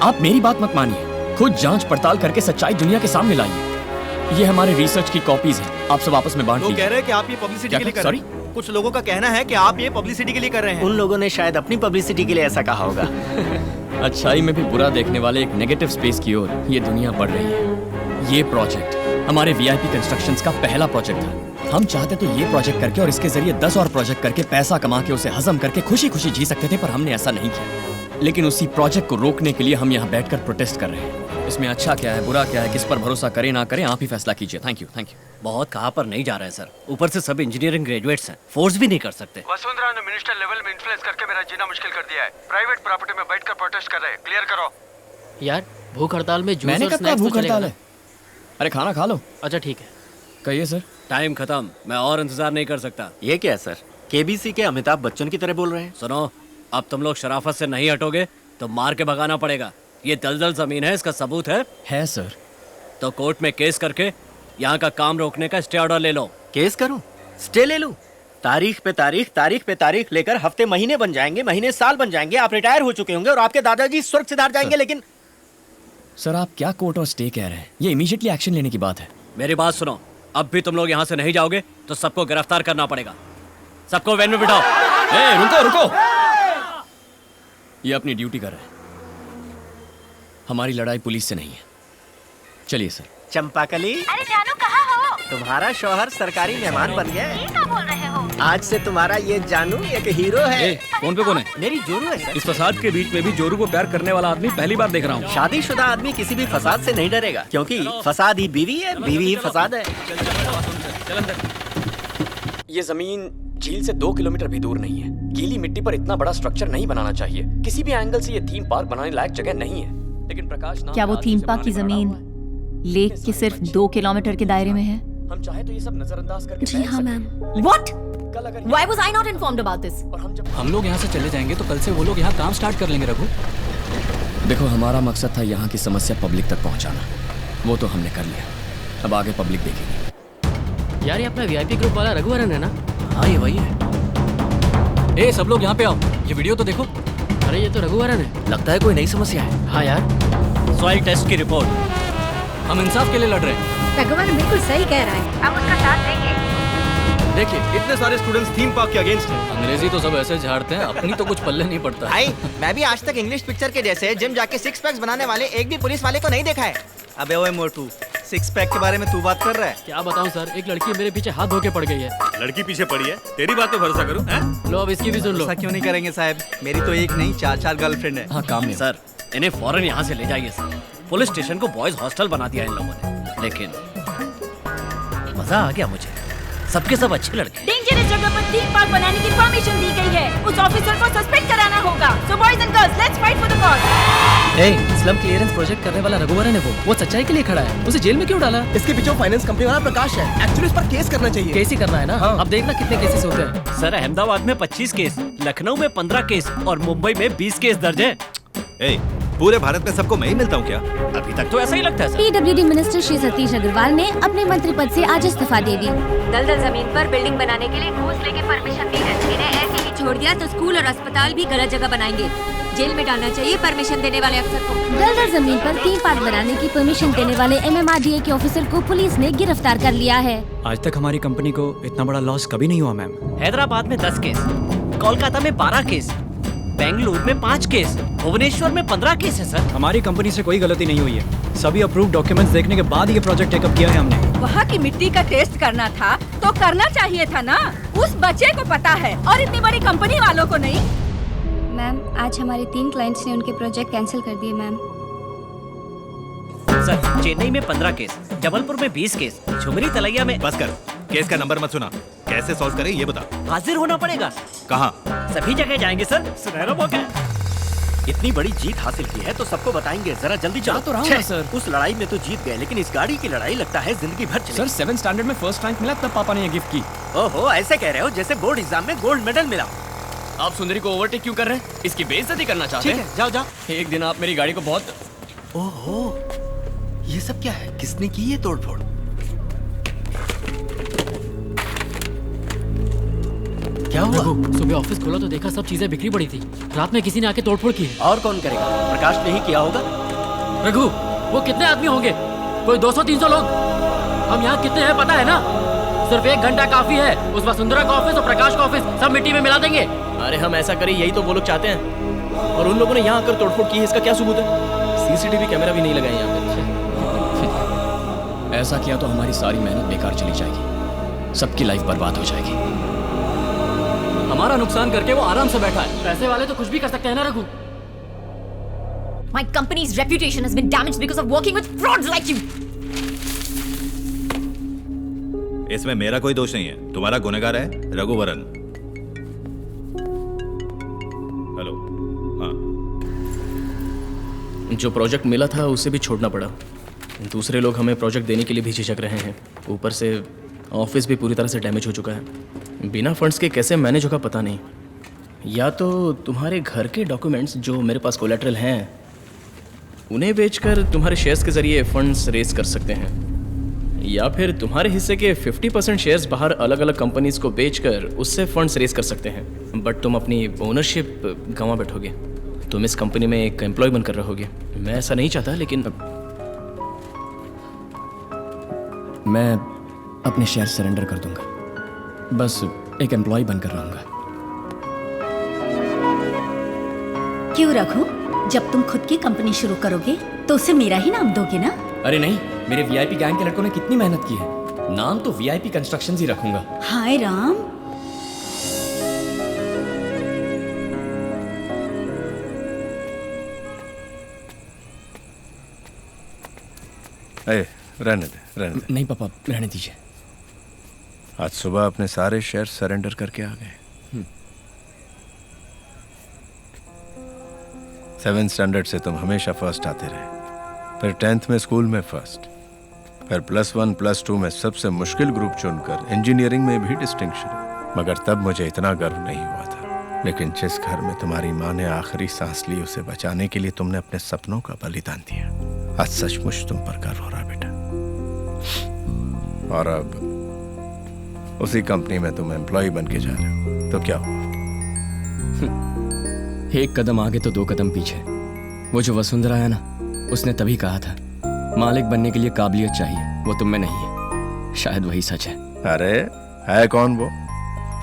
आप मेरी बात मत मानिए, खुद जांच पड़ताल करके सच्चाई दुनिया के सामने लाइए। ये हमारे रिसर्च की कॉपीज हैं, आप सब आपस में बांट लीजिए। लोग कह रहे हैं कि आप ये पब्लिसिटी के लिए कर रहे हैं। कुछ लोगों का कहना है कि आप ये पब्लिसिटी के लिए कर रहे हैं। उन लोगों ने शायद अपनी पब्लिसिटी के लिए ऐसा कहा होगा। अच्छाई में भी बुरा देखने वाले एक नेगेटिव स्पेस की ओर ये दुनिया बढ़ रही है। ये प्रोजेक्ट हमारे वीआईपी कंस्ट्रक्शंस का पहला प्रोजेक्ट था। हम चाहते तो ये प्रोजेक्ट करके और इसके जरिए 10 और प्रोजेक्ट करके पैसा कमा के उसे हजम करके खुशी खुशी जी सकते थे, पर हमने ऐसा नहीं किया। लेकिन उसी प्रोजेक्ट को रोकने के लिए हम यहाँ बैठकर प्रोटेस्ट कर रहे हैं। इसमें अच्छा क्या है, बुरा क्या है, किस पर भरोसा करें ना करें, आप ही फैसला कीजिए। Thank you, thank you. बहुत कहाँ पर नहीं जा रहे हैं सर, ऊपर से सब इंजीनियरिंग ग्रेजुएट्स हैं, फोर्स भी नहीं कर सकते। वसुंधरा ने मिनिस्टर लेवल में इन्फ्लुएंस करके मेरा जीना मुश्किल कर दिया है। प्राइवेट प्रॉपर्टी में बैठकर प्रोटेस्ट कर रहे हैं, क्लियर करो। यार भूख हड़ताल में जूस मैंने और कहा स्नैक्स भूख तो चलेगा हड़ताल ना? है। अरे खाना खा लो। अच्छा ठीक है। कहिए सर। टाइम खत्म, मैं और इंतजार नहीं कर सकता। ये क्या है सर, केबीसी के अमिताभ बच्चन की तरह बोल रहे हैं। सुनो, अब तुम लोग शराफत से नहीं हटोगे तो मार के भगाना पड़ेगा। ये दलदल जमीन है, इसका सबूत है सर। तो कोर्ट में केस करके यहाँ का काम रोकने का स्टे ऑर्डर ले लो। केस करूं, स्टे ले लूं? तारीख पे तारीख लेकर हफ्ते महीने बन जाएंगे, महीने साल बन जाएंगे। आप रिटायर हो चुके होंगे और आपके दादाजी स्वर्ग सिधार जाएंगे। लेकिन सर आप क्या कोर्ट और स्टे कह रहे हैं? ये इमीडिएटली एक्शन लेने की बात है। मेरी बात सुनो, अब भी तुम लोग यहाँ से नहीं जाओगे तो सबको गिरफ्तार करना पड़ेगा। सबको वैन में बिठाओ। रुको। ये अपनी ड्यूटी कर रहे हैं। हमारी लड़ाई पुलिस से नहीं है। चलिए सर। चंपाकली, अरे जानू कहाँ हो? तुम्हारा शौहर सरकारी मेहमान बन गया। ये क्या बोल रहे हो? आज से तुम्हारा ये जानू एक हीरो है। फोन पे कौन है? मेरी जोरू है सर। इस फसाद के बीच में भी जोरू को प्यार करने वाला आदमी पहली बार देख रहा हूँ। शादीशुदा आदमी किसी भी फसाद से नहीं डरेगा, क्योंकि फसाद ही बीवी है, बीवी ही फसाद है। ये जमीन झील से 2 किलोमीटर भी दूर नहीं है। गीली मिट्टी पर इतना बड़ा स्ट्रक्चर नहीं बनाना चाहिए। किसी भी एंगल से ये थीम पार्क बनाने लायक जगह नहीं है। लेकिन प्रकाश नाम क्या वो थीम पार्क की जमीन लेक के सिर्फ 2 किलोमीटर के दायरे में है? हम चाहे तो ये सब नजरअंदाज करके जी हाँ ma'am. What? Why was I not informed about this? हम लोग यहाँ से चले जाएंगे तो कल से वो लोग यहाँ काम स्टार्ट कर लेंगे रघु। देखो, हमारा मकसद था यहाँ की समस्या पब्लिक तक पहुँचाना। वो तो हमने कर लिया, अब आगे पब्लिक देखेगी। यार ये अपना वीआईपी ग्रुप वाला रघुवरन है ना? हाँ ये वही है। ए सब लोग यहाँ पे आओ, ये वीडियो तो देखो। अरे ये तो रघुवरन है। लगता है कोई नई समस्या है। हाँ यार, सॉइल टेस्ट की रिपोर्ट। हम इंसाफ के लिए लड़ रहे हैं। रघुवरन बिल्कुल सही कह रहा है, हम उसका साथ देंगे। देखिए, इतने सारे स्टूडेंट्स थीम पार्क के अगेंस्ट हैं। अंग्रेजी तो सब ऐसे झाड़ते हैं, अपनी तो कुछ पल्ले नहीं पड़ता। भाई, मैं भी आज तक इंग्लिश पिक्चर के जैसे जिम जाके 6 पैक्स बनाने वाले एक भी पुलिस वाले को नहीं देखा है। अबे ओए मोटू, 6 पैक के बारे में तू बात कर रहा है? क्या बताऊं सर, एक लड़की मेरे पीछे हाथ धो के पड़ गई है। लड़की पीछे पड़ी है? तेरी बात पे भरोसा करूं? हैं? लो अब इसकी भी सुन लो। ऐसा क्यों नहीं करेंगे साहब? मेरी तो एक नहीं 4-4 गर्लफ्रेंड है। हाँ काम में। सर इन्हें फौरन यहाँ से ले जाइए सर। पुलिस स्टेशन को बॉयज हॉस्टल बना दिया इन लोगों ने, लेकिन मजा आ गया मुझे। सबके सब अच्छे लड़के। डेंजरस जगह पर थीम पार्क बनाने की परमिशन दी गई है। उस ऑफिसर को सस्पेंड कराना होगा। So boys and girls, let's fight for the cause. A, slum clearance project करने वाला रघुवरन है वो सच्चाई के लिए खड़ा है। उसे जेल में क्यों डाला? इसके पीछे फाइनेंस कंपनी वाला प्रकाश है। एक्चुअली इस पर केस करना चाहिए। केस ही करना है ना? हाँ। अब देखना कितने केसेस होते हैं। सर अहमदाबाद में 25 केस, लखनऊ में 15 केस और मुंबई में 20 केस दर्ज है। ए, पूरे भारत में सबको मैं ही मिलता हूँ क्या? अभी तक तो ऐसा ही लगता है sir. PWD minister Shri Satish Agarwal ने अपने मंत्री पद से आज इस्तीफा दे दी। दलदल जमीन पर बिल्डिंग बनाने के लिए घूस लेके परमिशन दी है। इन्हें ऐसे ही छोड़ दिया तो स्कूल और अस्पताल भी गलत जगह बनाएंगे। जेल में डालना चाहिए परमिशन देने वाले अफसर को। दलदल जमीन पर थीम पार्क बनाने की परमिशन देने वाले MMRDA के ऑफिसर को पुलिस ने गिरफ्तार कर लिया है। आज तक हमारी कंपनी को इतना बड़ा लॉस कभी नहीं हुआ मैम। हैदराबाद में 10 केस, कोलकाता में 12 केस, बेंगलुरु में 5 केस, भुवनेश्वर में 15 केस है सर। हमारी कंपनी से कोई गलती नहीं हुई है। सभी अप्रूव्ड डॉक्यूमेंट्स देखने के बाद ये प्रोजेक्ट टेकअप किया है हमने। वहाँ की मिट्टी का टेस्ट करना था तो करना चाहिए था ना। उस बच्चे को पता है और इतनी बड़ी कंपनी वालों को नहीं। मैम, आज हमारे 3 क्लाइंट्स ने उनके प्रोजेक्ट कैंसिल कर दिए मैम। सर चेन्नई में 15 केस, जबलपुर में 20 केस, झुमरी तलैया में। बस कर, केस का नंबर मत सुना। कैसे सॉल्व करें ये बता। हाजिर होना पड़ेगा। कहाँ? सभी जगह जाएंगे सर, सुनहरा मौका है। इतनी बड़ी जीत हासिल की है तो सबको बताएंगे। जरा जल्दी चलो। तो रहा सर। उस लड़ाई में तो जीत गए, लेकिन इस गाड़ी की लड़ाई लगता है जिंदगी भर चलेगी। सर 7th स्टैंडर्ड में फर्स्ट रैंक मिला तब पापा ने ये गिफ्ट की। ओहो, ऐसे कह रहे हो जैसे बोर्ड एग्जाम में गोल्ड मेडल मिला। आप सुंदरी को ओवरटेक क्यों कर रहे हैं? इसकी बेइज्जती करना चाहते हैं? ठीक है, जाओ जाओ। एक दिन आप मेरी गाड़ी को बहुत। ओहो, ये सब क्या है? किसने की ये तोड़फोड़? क्या हुआ? सुबह ऑफिस खोला तो देखा सब चीजें बिखरी पड़ी थी। रात में किसी ने आके तोड़फोड़ की। और कौन करेगा? प्रकाश ने ही किया होगा। रघु, वो कितने आदमी होंगे? कोई 200-300 लोग। हम यहाँ कितने हैं पता है ना? सिर्फ 1 घंटा काफी है। उस वसुंधरा का ऑफिस और प्रकाश का ऑफिस सब मिट्टी में मिला देंगे। अरे हम ऐसा करें, यही तो वो लोग चाहते हैं। और उन लोगों ने यहाँ आकर तोड़फोड़ की है, इसका क्या सबूत है? CCTV कैमरा भी नहीं लगाए यहाँ पे। ऐसा किया तो हमारी सारी मेहनत बेकार चली जाएगी, सबकी लाइफ बर्बाद हो जाएगी। हमारा नुकसान करके वो आराम से बैठा है। पैसे वाले तो कुछ भी कर सकते हैं ना Raghu. My company's reputation has been damaged because of working with frauds like you. इसमें मेरा कोई दोष नहीं है, तुम्हारा गुनहगार है रघुवरन। हेलो। हाँ। जो प्रोजेक्ट मिला था उसे भी छोड़ना पड़ा। दूसरे लोग हमें प्रोजेक्ट देने के लिए भी झिझक रहे हैं। ऊपर से ऑफिस भी पूरी तरह से डैमेज हो चुका है। बिना फंड्स के कैसे मैनेज होगा पता नहीं। या तो तुम्हारे घर के डॉक्यूमेंट्स जो मेरे पास कोलैटरल हैं उन्हें बेचकर तुम्हारे शेयर्स के जरिए फंड्स रेज कर सकते हैं, या फिर तुम्हारे हिस्से के 50% शेयर्स बाहर अलग अलग कंपनीज को बेचकर उससे फंड्स रेज कर सकते हैं। बट तुम अपनी ओनरशिप गंवा बैठोगे। तुम इस कंपनी में एक एम्प्लॉय बनकर रहोगे। मैं ऐसा नहीं चाहता, लेकिन मैं अपने शेयर सरेंडर कर दूंगा, बस एक एम्प्लॉय बनकर रहूंगा। क्यों रघु, जब तुम खुद की कंपनी शुरू करोगे तो उसे मेरा ही नाम दोगे ना? अरे नहीं, मेरे VIP गैंग के लड़कों ने कितनी मेहनत की है। नाम तो VIP कंस्ट्रक्शंस ही रखूंगा। हाय राम। रहने दे। नहीं पापा, रहने दीजिए। आज सुबह अपने सारे शेयर सरेंडर करके आ गए। 7th स्टैंडर्ड से तुम हमेशा फर्स्ट आते रहे, फिर 10th में स्कूल में फर्स्ट, फिर +1 +2 में सबसे मुश्किल ग्रुप चुनकर इंजीनियरिंग में भी डिस्टिंक्शन। मगर तब मुझे इतना गर्व नहीं हुआ था। लेकिन जिस घर में तुम्हारी माँ ने आखिरी सांस ली, उसे बचाने के लिए तुमने अपने सपनों का बलिदान दिया। आज सचमुच तुम पर गर्व हो रहा बेटा। और अब उसी कंपनी में तुम एम्प्लॉय बन के जा रहे हो, तो क्या हुआ? एक कदम आगे तो 2 कदम पीछे। वो जो वसुंधरा है ना, उसने तभी कहा था मालिक बनने के लिए काबिलियत चाहिए, वो तुम में नहीं है। शायद वही सच है। अरे है कौन वो?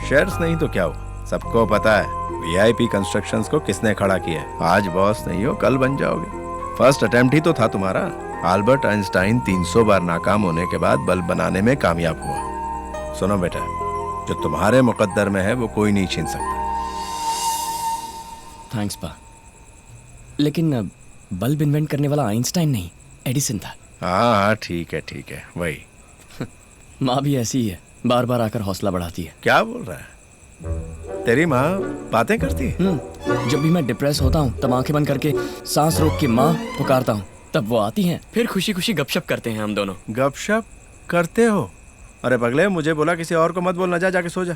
शेयर्स नहीं तो क्या हुआ, सबको पता है VIP कंस्ट्रक्शंस को किसने खड़ा किया है। आज बॉस नहीं हो, कल बन जाओगे। फर्स्ट अटेम्प्ट ही तो था तुम्हारा। अल्बर्ट आइंस्टाइन 300 बार नाकाम होने के बाद बल्ब बनाने में कामयाब हुआ। सुनो बेटा, जो तुम्हारे मुकद्दर में है वो कोई नहीं छीन सकता। थैंक्स पा। लेकिन बल्ब इन्वेंट करने वाला आइंस्टाइन नहीं, एडिसन था। हाँ ठीक है वही। माँ भी ऐसी ही है, बार बार आकर हौसला बढ़ाती है। क्या बोल रहा है? तेरी माँ बातें करती है? जब भी मैं डिप्रेस होता हूँ तब आंखें बंद करके सांस रोक के माँ पुकारता हूँ, तब वो आती हैं, फिर खुशी खुशी गपशप करते हैं हम दोनों। गपशप करते हो? अरे पगले, मुझे बोला किसी और को मत बोलना, जा जाके सो जा।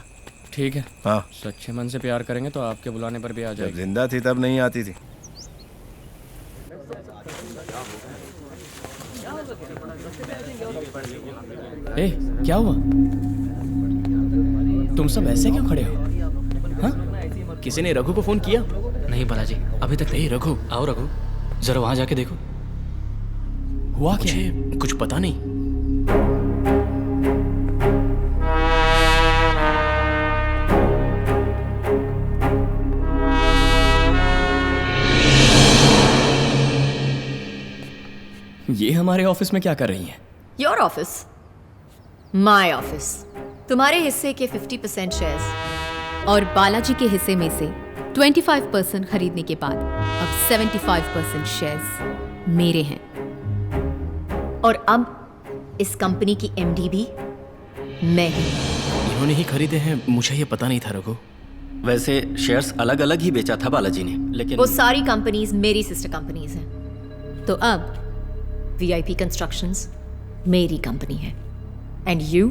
ठीक है। हाँ, सच्चे मन से प्यार करेंगे तो आपके बुलाने पर भी आ जाएगी। जब जिंदा थी तब नहीं आती थी। ए, क्या हुआ? तुम सब ऐसे क्यों खड़े हो? हाँ? किसी ने रघु को फोन किया? नहीं बालाजी, अभी तक नहीं। रघु, आओ रघु, जरा वहां जाके देखो। हुआ क्या? मुझे कुछ पता नहीं। ये हमारे ऑफिस में क्या कर रही हैं? Your office, my office. तुम्हारे हिस्से के 50% शेयर्स और बालाजी के हिस्से में से 25% खरीदने के बाद अब 75% शेयर्स मेरे हैं। और अब इस कंपनी की MD भी मैं हूं। इन्होंने ही खरीदे हैं, मुझे ये पता नहीं था रघु। वैसे शेयर्स अलग अलग ही बेचा था बालाजी ने, लेकिन वो सारी कंपनीज मेरी सिस्टर कंपनीज हैं। तो अब VIP कंस्ट्रक्शंस मेरी कंपनी है। And you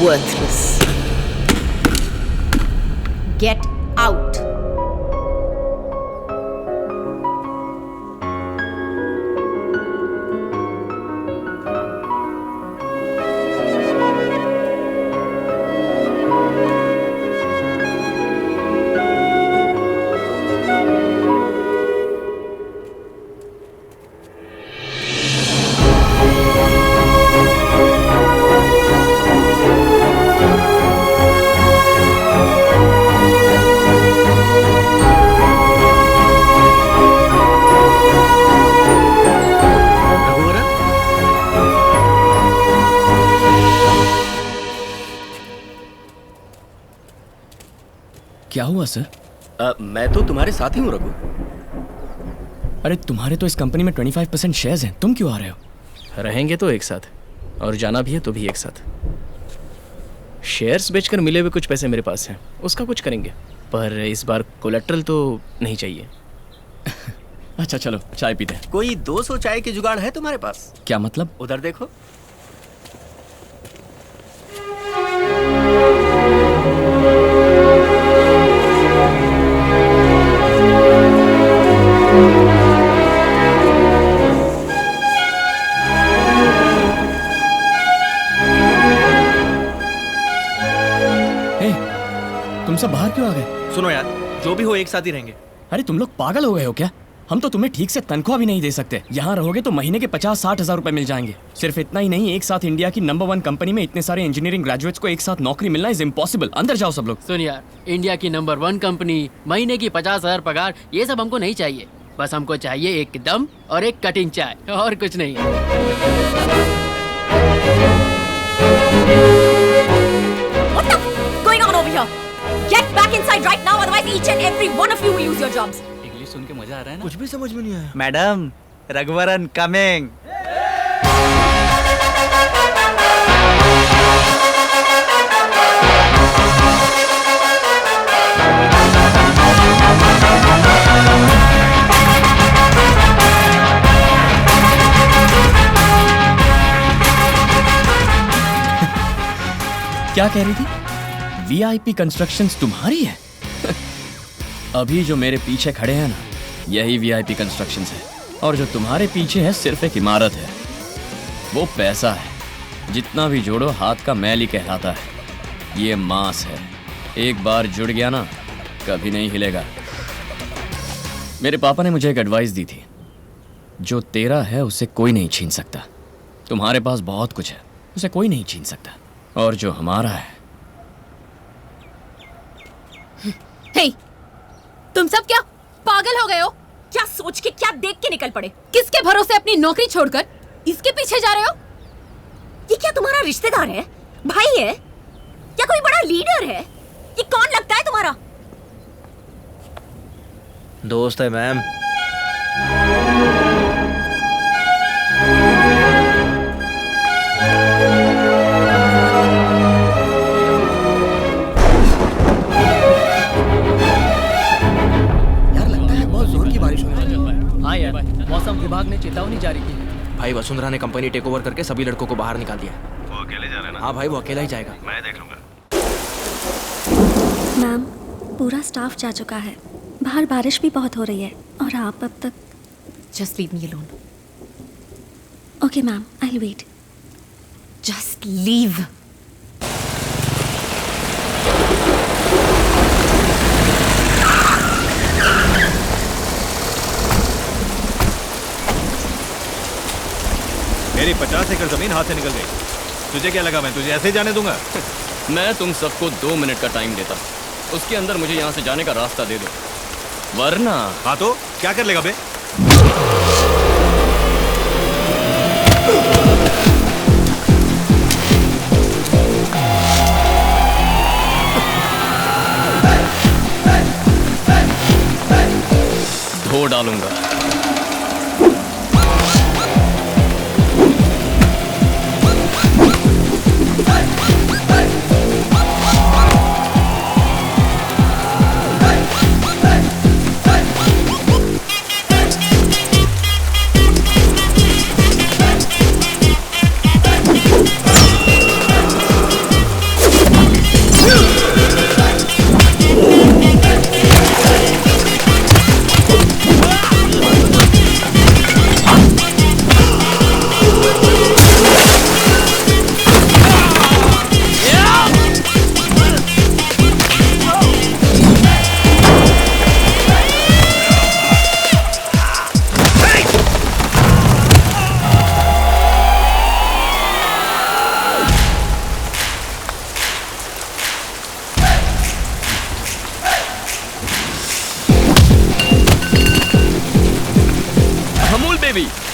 worthless. Get out. क्या हुआ सर? मैं तो तुम्हारे साथ ही हूँ रघु। अरे तुम्हारे तो इस कंपनी में 25% शेयर्स हैं, तुम क्यों आ रहे हो? रहेंगे तो एक साथ, और जाना भी है तो भी एक साथ। शेयर्स बेचकर मिले हुए कुछ पैसे मेरे पास हैं, उसका कुछ करेंगे, पर इस बार कोलेट्रल तो नहीं चाहिए। अच्छा चलो चाय पीते हैं। कोई 200 चाय के जुगाड़ है तुम्हारे पास? क्या मतलब? उधर देखो। तुम सब बाहर क्यों आ गए? सुनो यार, जो भी हो एक साथ ही रहेंगे। अरे तुम लोग पागल हो गए हो क्या? हम तो तुम्हें ठीक से तनख्वाह भी नहीं दे सकते। यहाँ रहोगे तो महीने के 50-60 हजार रुपए मिल जाएंगे। सिर्फ इतना ही नहीं, एक साथ इंडिया की नंबर 1 कंपनी में इतने सारे इंजीनियरिंग ग्रेजुएट्स को एक साथ नौकरी मिलना इज इम्पॉसिबल। अंदर जाओ सब लोग। सुन यार, इंडिया की नंबर 1 कंपनी, महीने की 50,000 पगार, ये सब हमको नहीं चाहिए। बस हमको चाहिए एक दम और एक कटिंग चाय, और कुछ नहीं। What the going on over here? Get back inside right now, otherwise each and every one of you will lose your jobs. English सुन के मजा आ रहा है ना? कुछ भी समझ में नहीं आया। Madam, Raghuvaran coming. क्या कह रही थी? वीआईपी कंस्ट्रक्शंस तुम्हारी है? अभी जो मेरे पीछे खड़े हैं ना, यही वीआईपी कंस्ट्रक्शंस है। और जो तुम्हारे पीछे है सिर्फ एक इमारत है। वो पैसा है, जितना भी जोड़ो हाथ का मैल ही कहलाता है। ये मांस है, एक बार जुड़ गया ना कभी नहीं हिलेगा। मेरे पापा ने मुझे एक एडवाइस दी थी, जो तेरा है उसे कोई नहीं छीन सकता। तुम्हारे पास बहुत कुछ है, उसे कोई नहीं छीन सकता। और जो हमारा है। हे, तुम सब क्या पागल हो गए हो? क्या सोच के, क्या देख के निकल पड़े? किसके भरोसे अपनी नौकरी छोड़कर इसके पीछे जा रहे हो? ये क्या तुम्हारा रिश्तेदार है, भाई है, या कोई बड़ा लीडर है? ये कौन लगता है तुम्हारा? दोस्त है मैम। यार लगता है बहुत जोर की बारिश होने वाली है। हाँ यार, मौसम विभाग ने चेतावनी जारी की है। भाई वसुंधरा ने कंपनी टेक ओवर करके सभी लड़कों को बाहर निकाल दिया। वो अकेले जा रहे हैं ना? हाँ भाई, वो अकेला ही जाएगा। मैं देख लूंगा। मैम, पूरा स्टाफ जा चुका है। बाहर बारिश भी बहुत हो रही है और आप अब तक। Just leave me alone. Okay ma'am, I'll wait. Just leave. मेरी 50 एकड़ जमीन हाथ से निकल गई। तुझे क्या लगा मैं तुझे ऐसे ही जाने दूंगा? मैं तुम सबको 2 मिनट का टाइम देता, उसके अंदर मुझे यहाँ से जाने का रास्ता दे दो, वरना। हाँ तो क्या कर लेगा बे? धो डालूंगा।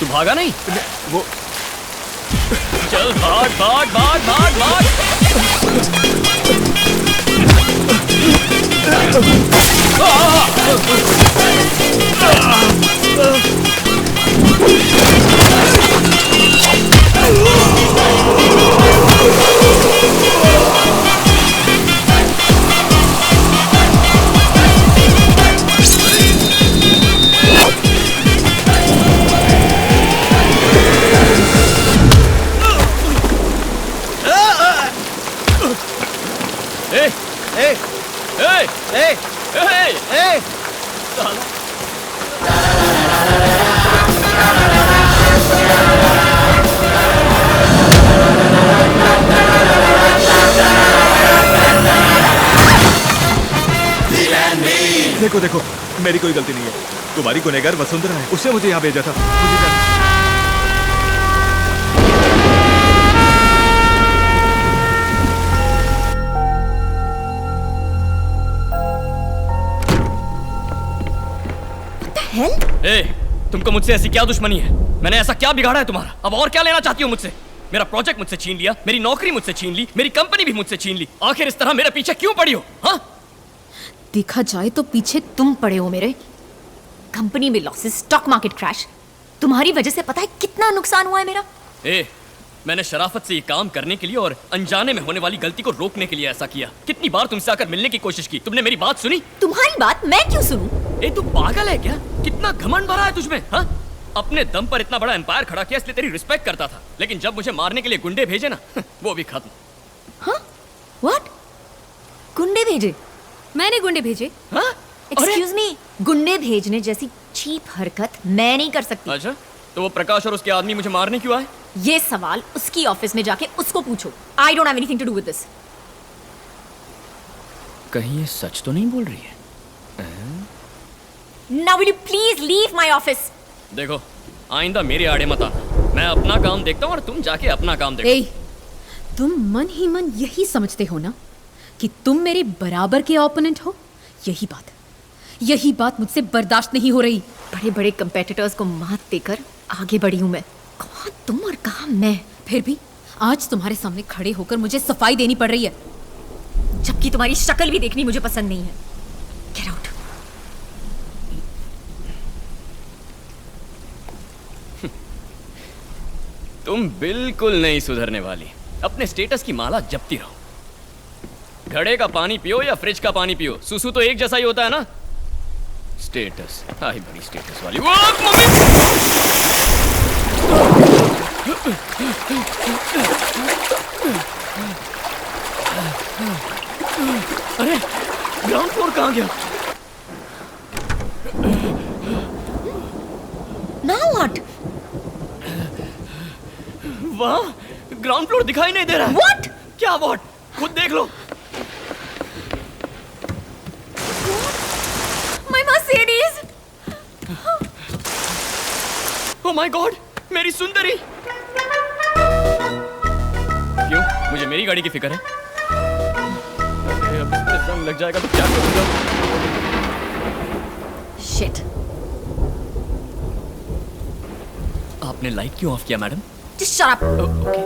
तू भागा नहीं? वो चल भाग भाग भाग भाग भाग। देखो देखो, मेरी कोई गलती नहीं है। तुम्हारी गुनहगार वसुंधरा है, उसने मुझे यहाँ भेजा था। तुमको मुझसे ऐसी क्या दुश्मनी है? मैंने ऐसा क्या बिगाड़ा है तुम्हारा? अब और क्या लेना चाहती हो मुझसे? मेरा प्रोजेक्ट मुझसे छीन लिया, मेरी नौकरी मुझसे छीन ली, मेरी कंपनी भी मुझसे छीन ली। आखिर इस तरह मेरे पीछे क्यों पड़ी हो? हाँ, देखा जाए तो पीछे तुम पड़े हो मेरे। कंपनी में लॉसेस, स्टॉक मार्केट क्रैश, तुम्हारी वजह से पता है कितना नुकसान हुआ है मेरा। मैंने शराफत से ये काम करने के लिए और अनजाने में होने वाली गलती को रोकने के लिए ऐसा किया। कितनी बार तुमसे आकर मिलने की कोशिश की, तुमने मेरी बात सुनी? तुम्हारी बात मैं क्यों सुनूं? तू पागल है क्या? कितना घमंड भरा है तुझमें? हाँ, अपने दम पर इतना बड़ा एम्पायर खड़ा किया, इसलिए तेरी रिस्पेक्ट करता था, लेकिन जब मुझे मारने के लिए गुंडे भेजे ना, वो भी खत्म। हाँ? व्हाट? गुंडे भेजे? मैंने गुंडे भेजे? एक्सक्यूज मी, गुंडे भेजने जैसी चीप हरकत मैं नहीं कर सकती। अच्छा, तो वो प्रकाश और उसके आदमी मुझे मारने क्यों आए? ये सवाल उसकी ऑफिस में जाके उसको पूछो। I don't have anything to do with this. कहीं ये सच तो नहीं बोल रही है? Now will you please leave my office? देखो, आइंदा मेरे आड़े मत आना। मैं अपना काम देखता हूँ और तुम जाके अपना काम देखो। ए, तुम मन ही मन यही समझते हो ना कि तुम मेरे बराबर के ओपोनेंट हो? यही बात मुझसे बर्दाश्त नहीं हो रही। बड़े बड़े कंपेटिटर्स को मात देकर आगे बढ़ी हूं मैं। कहाँ तुम और कहाँ मैं? फिर भी आज तुम्हारे सामने खड़े होकर मुझे सफाई देनी पड़ रही है, जबकि तुम्हारी शक्ल भी देखनी मुझे पसंद नहीं है। Get out. तुम बिल्कुल नहीं सुधरने वाली। अपने स्टेटस की माला जपती रहो। घड़े का पानी पियो या फ्रिज का पानी पियो, सुसु तो एक जैसा ही होता है ना। स्टेटस, आई बड़ी स्टेटस वाली। अरे ग्राउंड फ्लोर कहाँ गया? Now what? वाह, ग्राउंड फ्लोर दिखाई नहीं दे रहा। What? क्या व्हाट? खुद देख लो। My Mercedes! Oh my God, मेरी सुंदरी। क्यों? मुझे मेरी गाड़ी की फिक्र है? अरे अब इसमें जंग लग जाएगा तो क्या करूँगा? Shit. आपने लाइट क्यों ऑफ किया madam? Just shut up. Okay.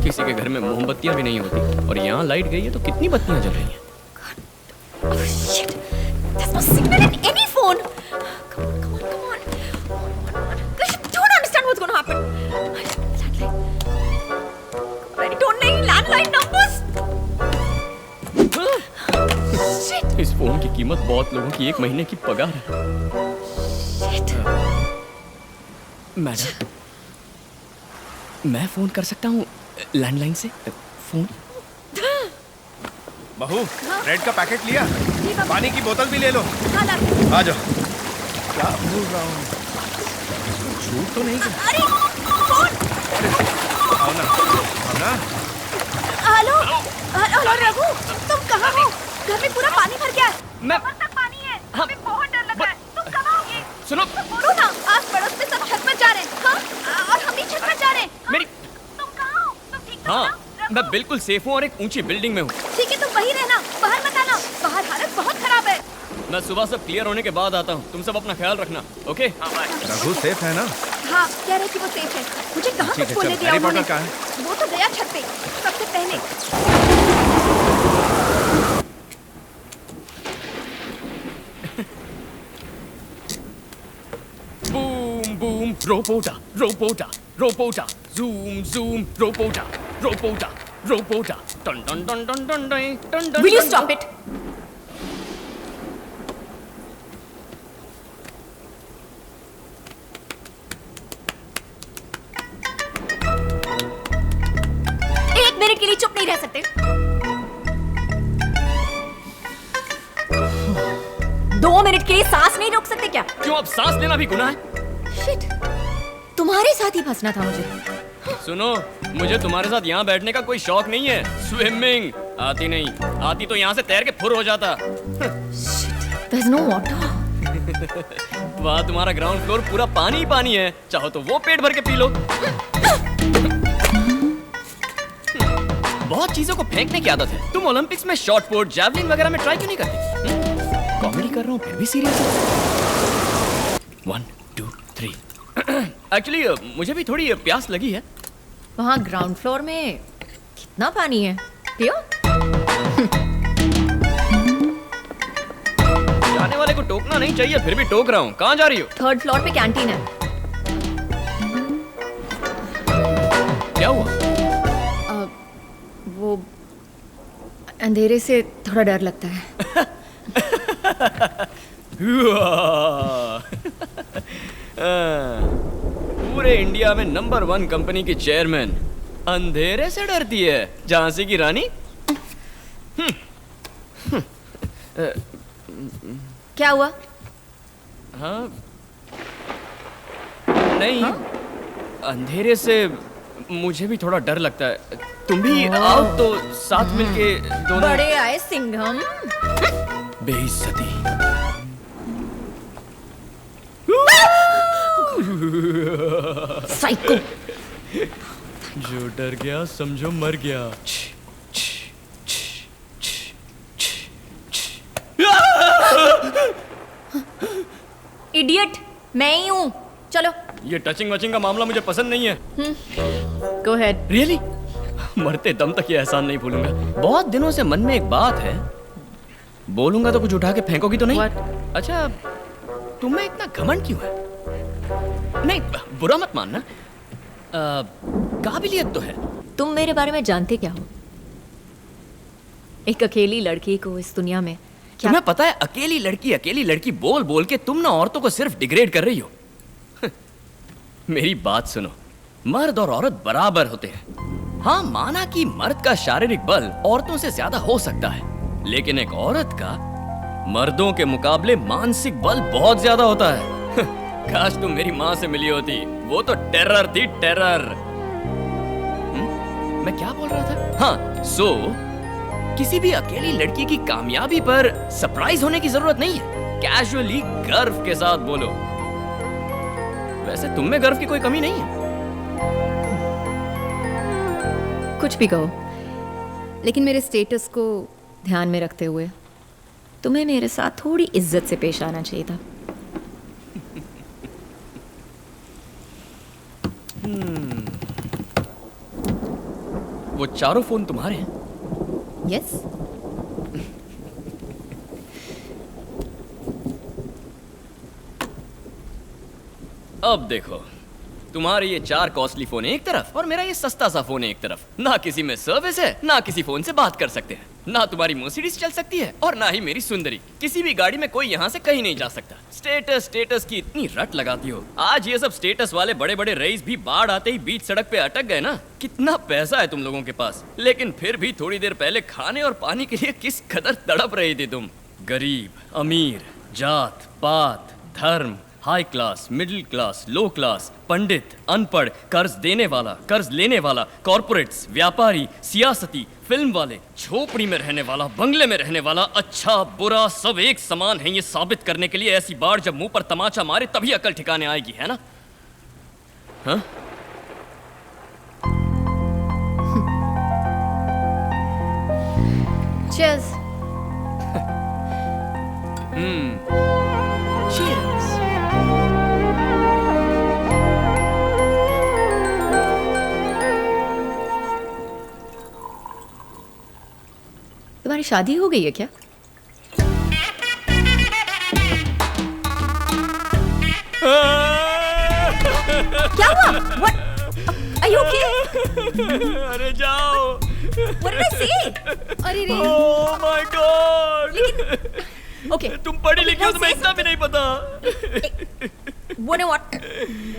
किसी के घर में मोमबत्तियां भी नहीं होती और यहाँ लाइट गई है तो कितनी बत्तियां जल रही हैं? Oh shit! There's no signal in any phone. Come on. I don't understand what's going to happen. Landline. I don't need landline numbers. Shit! इस फोन की कीमत बहुत लोगों की एक महीने की पगार है। Shit! मैडम, मैं फोन कर सकता हूँ लैंडलाइन से? फोन? बहू, ब्रेड का पैकेट लिया? पानी की बोतल भी ले लो। आ जाओ। क्या भूल रहा हूँ? झूठ तो नहीं किया? अरे कौन? आओ ना। हेलो रघु, तुम कहाँ हो? घर में पूरा पानी भर गया है। मैं तक पानी है। हमें बहुत डर लग रहा है। तुम कहाँ होगे? सुनो, बोलो ना। आस पड़ोस में सब छत पर जा रहे हैं। हाँ? और हम भी छत पर जा रहे हैं। मेरी तुम कहाँ हो? तुम ठीक हाँ, मैं बिल्कुल सेफ हूँ और एक ऊंची बिल्डिंग में हूँ। ठीक है, तुम वहीं रहना, बाहर मत आना। बाहर हालत बहुत खराब है। मैं सुबह सब क्लियर होने के बाद आता हूँ। तुम सब अपना ख्याल रखना, ओके? रघु सेफ है ना? हाँ, कह रहे कि वो सेफ है। मुझे कहाँ कुछ बोलने दिया उन्होंने? वो तो गया छत पे सबसे पहले। बूम बूम, रोपोटा, zoom, रोपोटा, टन टन टन टन टन टन टन। Will you stop it? एक मिनट के लिए चुप नहीं रह सकते? 2 मिनट के लिए सांस नहीं रोक सकते क्या? क्यों, अब सांस लेना भी गुनाह है? Shit. तुम्हारे साथ ही फंसना था मुझे। सुनो, मुझे तुम्हारे साथ यहाँ बैठने का कोई शौक नहीं है। स्विमिंग आती नहीं, आती तो यहाँ से तैर के फुर हो जाता। There's no water. वाह, तुम्हारा ग्राउंड फ्लोर पूरा पानी ही पानी है। चाहो तो वो पेट भर के पी लो। बहुत चीजों को फेंकने की आदत है। तुम ओलंपिक्स में शॉट पुट, जैवलिन वगैरह में ट्राई क्यों नहीं करती? कॉमेडी कर रहा हूँ फिर भी सीरियस है। 1 2 3। एक्चुअली मुझे भी थोड़ी प्यास लगी है। वहाँ ग्राउंड फ्लोर में कितना पानी है? पियो। जाने वाले को टोकना नहीं चाहिए, फिर भी टोक रहा हूँ। कहाँ जा रही हो? 3rd फ्लोर पे कैंटीन है। क्या हुआ? वो अंधेरे से थोड़ा डर लगता है। पूरे इंडिया में नंबर 1 कंपनी की चेयरमैन अंधेरे से डरती है। झांसी की रानी क्या हुआ? हाँ नहीं, अंधेरे से मुझे भी थोड़ा डर लगता है। तुम भी आओ तो साथ मिलके दोनों। बड़े आए सिंघम। बेइज्जती। साइको। जो डर गया समझो मर गया। इडियट, मैं ही हूँ। चलो। ये टचिंग वचिंग का मामला मुझे पसंद नहीं है। Go ahead. रियली? मरते दम तक ये एहसान नहीं भूलूंगा। बहुत दिनों से मन में एक बात है, बोलूंगा तो कुछ उठा के फेंकोगी तो नहीं? अच्छा, तुम्हें इतना घमंड क्यों है? नहीं, बुरा मत मानना, काबिलियत तो है। तुम मेरे बारे में जानते क्या हो? एक अकेली लड़की को इस दुनिया में क्या? तुम्हें पता है, अकेली लड़की बोल बोल के तुम ना औरतों को सिर्फ डिग्रेड कर रही हो। मेरी बात सुनो, मर्द और औरत बराबर होते हैं। हाँ, माना कि मर्द का शारीरिक बल औरतों से ज्यादा हो सकता है, लेकिन एक औरत का मर्दों के मुकाबले मानसिक बल बहुत ज्यादा होता है। काश तुम मेरी माँ से मिली होती, वो तो टेरर थी, टेरर। मैं क्या बोल रहा था? हाँ, किसी भी अकेली लड़की की कामयाबी पर सरप्राइज होने की जरूरत नहीं है। कैजुअली गर्व के साथ बोलो। वैसे तुम में गर्व की कोई कमी नहीं है। कुछ भी कहो, लेकिन मेरे स्टेटस को ध्यान में रखते हुए तुम्हें मेरे साथ थोड़ी इज्जत से पेश आना चाहिए था। वो चारों फोन तुम्हारे हैं? यस। अब देखो, तुम्हारे ये 4 कॉस्टली फोन एक तरफ और मेरा ये सस्ता सा फोन एक तरफ। ना किसी में सर्विस है, ना किसी फोन से बात कर सकते हैं, ना तुम्हारी मर्सिडीज चल सकती है और ना ही मेरी सुंदरी। किसी भी गाड़ी में कोई यहाँ से कहीं नहीं जा सकता। स्टेटस की इतनी रट लगाती हो। आज ये सब स्टेटस वाले बड़े बड़े रईस भी बाढ़ आते ही बीच सड़क पे अटक गए ना। कितना पैसा है तुम लोगों के पास, लेकिन फिर भी थोड़ी देर पहले खाने और पानी के लिए किस कदर तड़प रही थी तुम। गरीब, अमीर, जात पात, धर्म, हाई क्लास, मिडिल क्लास, लो क्लास, पंडित, अनपढ़, कर्ज देने वाला, कर्ज लेने वाला, कॉर्पोरेट्स, व्यापारी, सियासती, फिल्म वाले, झोपड़ी में रहने वाला, बंगले में रहने वाला, अच्छा बुरा सब एक समान है। ये साबित करने के लिए ऐसी बाढ़ जब मुंह पर तमाचा मारे तभी अकल ठिकाने आएगी, है ना? हाँ? Cheers. Cheers. तुम्हारी शादी हो गई है क्या? क्या हुआ? What? Are you okay? अरे जाओ। What did I say? अरे रे। Oh my God. Okay. तुम पढ़ी लिखी हो, तुम्हें इतना भी नहीं पता। You know what?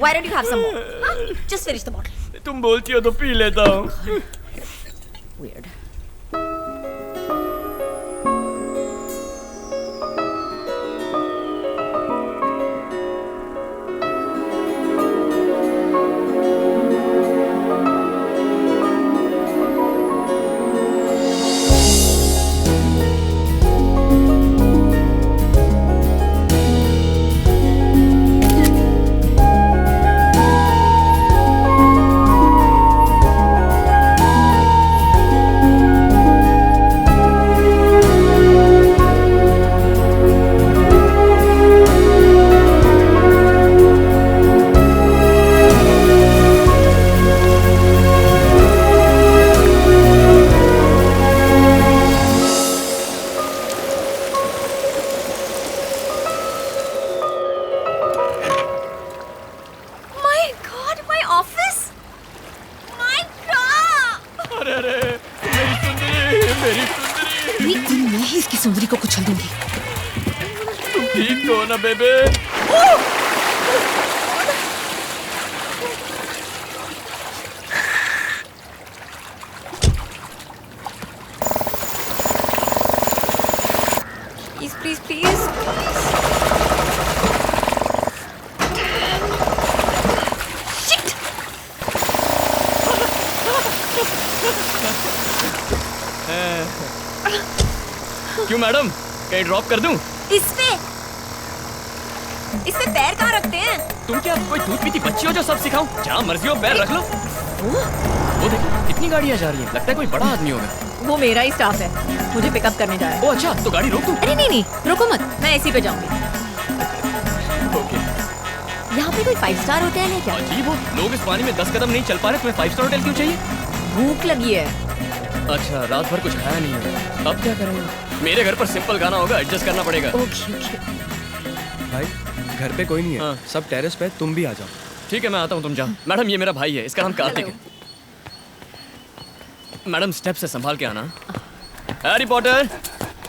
Why don't you have some more? Huh? Just finish the bottle. तुम बोलती हो तो पी लेता हूँ। Weird. सुंदरी को कुचल दूंगी। ठीक हो ना बेबे? क्यों मैडम, कहीं ड्रॉप कर दूं? इसपे पैर कहाँ रखते हैं? तुम क्या कोई दूध पीती बच्ची हो जो सब सिखाऊं? जहाँ मर्जी हो पैर रख लो। वो देखो कितनी गाड़ियाँ जा रही हैं, लगता है कोई बड़ा आदमी होगा। वो मेरा ही स्टाफ है, मुझे पिकअप करने जा रहा है। ओ अच्छा, तो गाड़ी रोक दूं? अरे नहीं, रोको मत, मैं इसी पे जाऊंगी। ओके। यहाँ पे कोई 5 स्टार होटल है क्या? अजीब हो, लोग इस पानी में 10 कदम नहीं चल पा रहे, तुम्हें 5 स्टार होटल क्यों चाहिए? भूख लगी है। अच्छा, रात भर कुछ खाया नहीं है, अब क्या करेंगे? मेरे घर पर सिंपल खाना होगा, एडजस्ट करना पड़ेगा। ओके। भाई घर पे कोई नहीं है, सब टेरेस पे, तुम भी आ जाओ। ठीक है, मैं आता हूँ, तुम जाओ। मैडम ये मेरा भाई है, इसका नाम कार्तिक है। मैडम स्टेप से संभाल के आना। Harry Potter.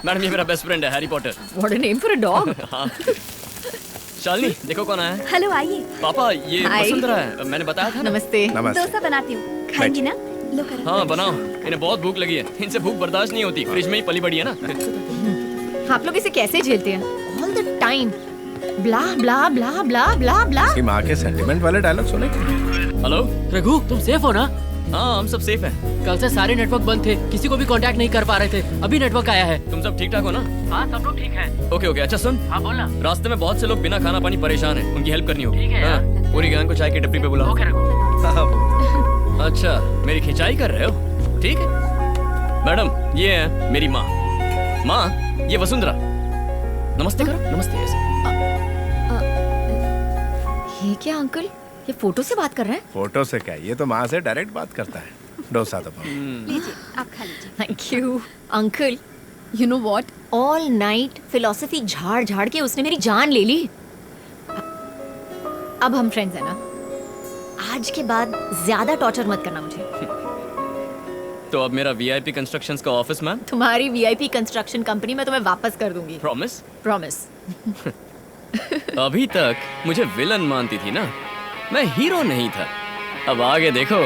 मैडम ये मेरा बेस्ट फ्रेंड है, Harry Potter. What a name for a dog. हाँ। शालिनी देखो कौन आया है। हेलो, आइए। पापा ये Hi. वसुंधरा है, मैंने बताया था ना। नमस्ते। डोसा बनाती हूँ, खाएंगी ना? लो करो। हाँ बनाओ, इन्हें बहुत भूख लगी है, इनसे भूख बर्दाश्त नहीं होती, फ्रिज में ही पली बड़ी है ना। आप लोग इसे कैसे झेलते हैं? All the time. ब्ला ब्ला ब्ला ब्ला ब्ला ब्ला। इसकी माँ के सेंटिमेंट वाले डायलॉग सुने? हेलो रघु, तुम सेफ हो ना? हाँ हम सब सेफ हैं। कल से सारे नेटवर्क बंद थे, किसी को भी कांटेक्ट नहीं कर पा रहे थे, अभी नेटवर्क आया है। तुम सब ठीक ठाक हो ना? हाँ सब लोग ठीक है। ओके ओके, अच्छा सुन। हाँ बोलना। रास्ते में बहुत से लोग बिना खाना पानी परेशान हैं, उनकी हेल्प करनी होगी। ठीक है यार। हाँ, पूरी गैंग को चाय की टपरी पे बुलाओ। ओके रघु। अच्छा, मेरी खिंचाई कर रहे हो? ठीक है। मैडम ये है मेरी माँ। माँ ये वसुंधरा। नमस्ते करो, नमस्ते ऐसे। ये क्या अंकल, ये फोटो से बात कर रहे हैं? फोटो से क्या, ये तो माँ से डायरेक्ट बात करता है। डोसा तो लीजिए, आप खा लीजिए। Thank you uncle. You know what, all night philosophy झाड़ झाड़ के उसने मेरी जान ले ली। अब हम फ्रेंड्स हैं ना? आज के बाद ज्यादा टॉर्चर मत करना मुझे। तो अब मेरा वीआईपी कंस्ट्रक्शंस का ऑफिस मैम? तुम्हारी वीआईपी कंस्ट्रक्शन कंपनी मैं तुम्हें वापस कर दूंगी। प्रॉमिस? प्रॉमिस। अभी तक मुझे विलन मानती थी ना, मैं हीरो नहीं था। अब आगे देखो,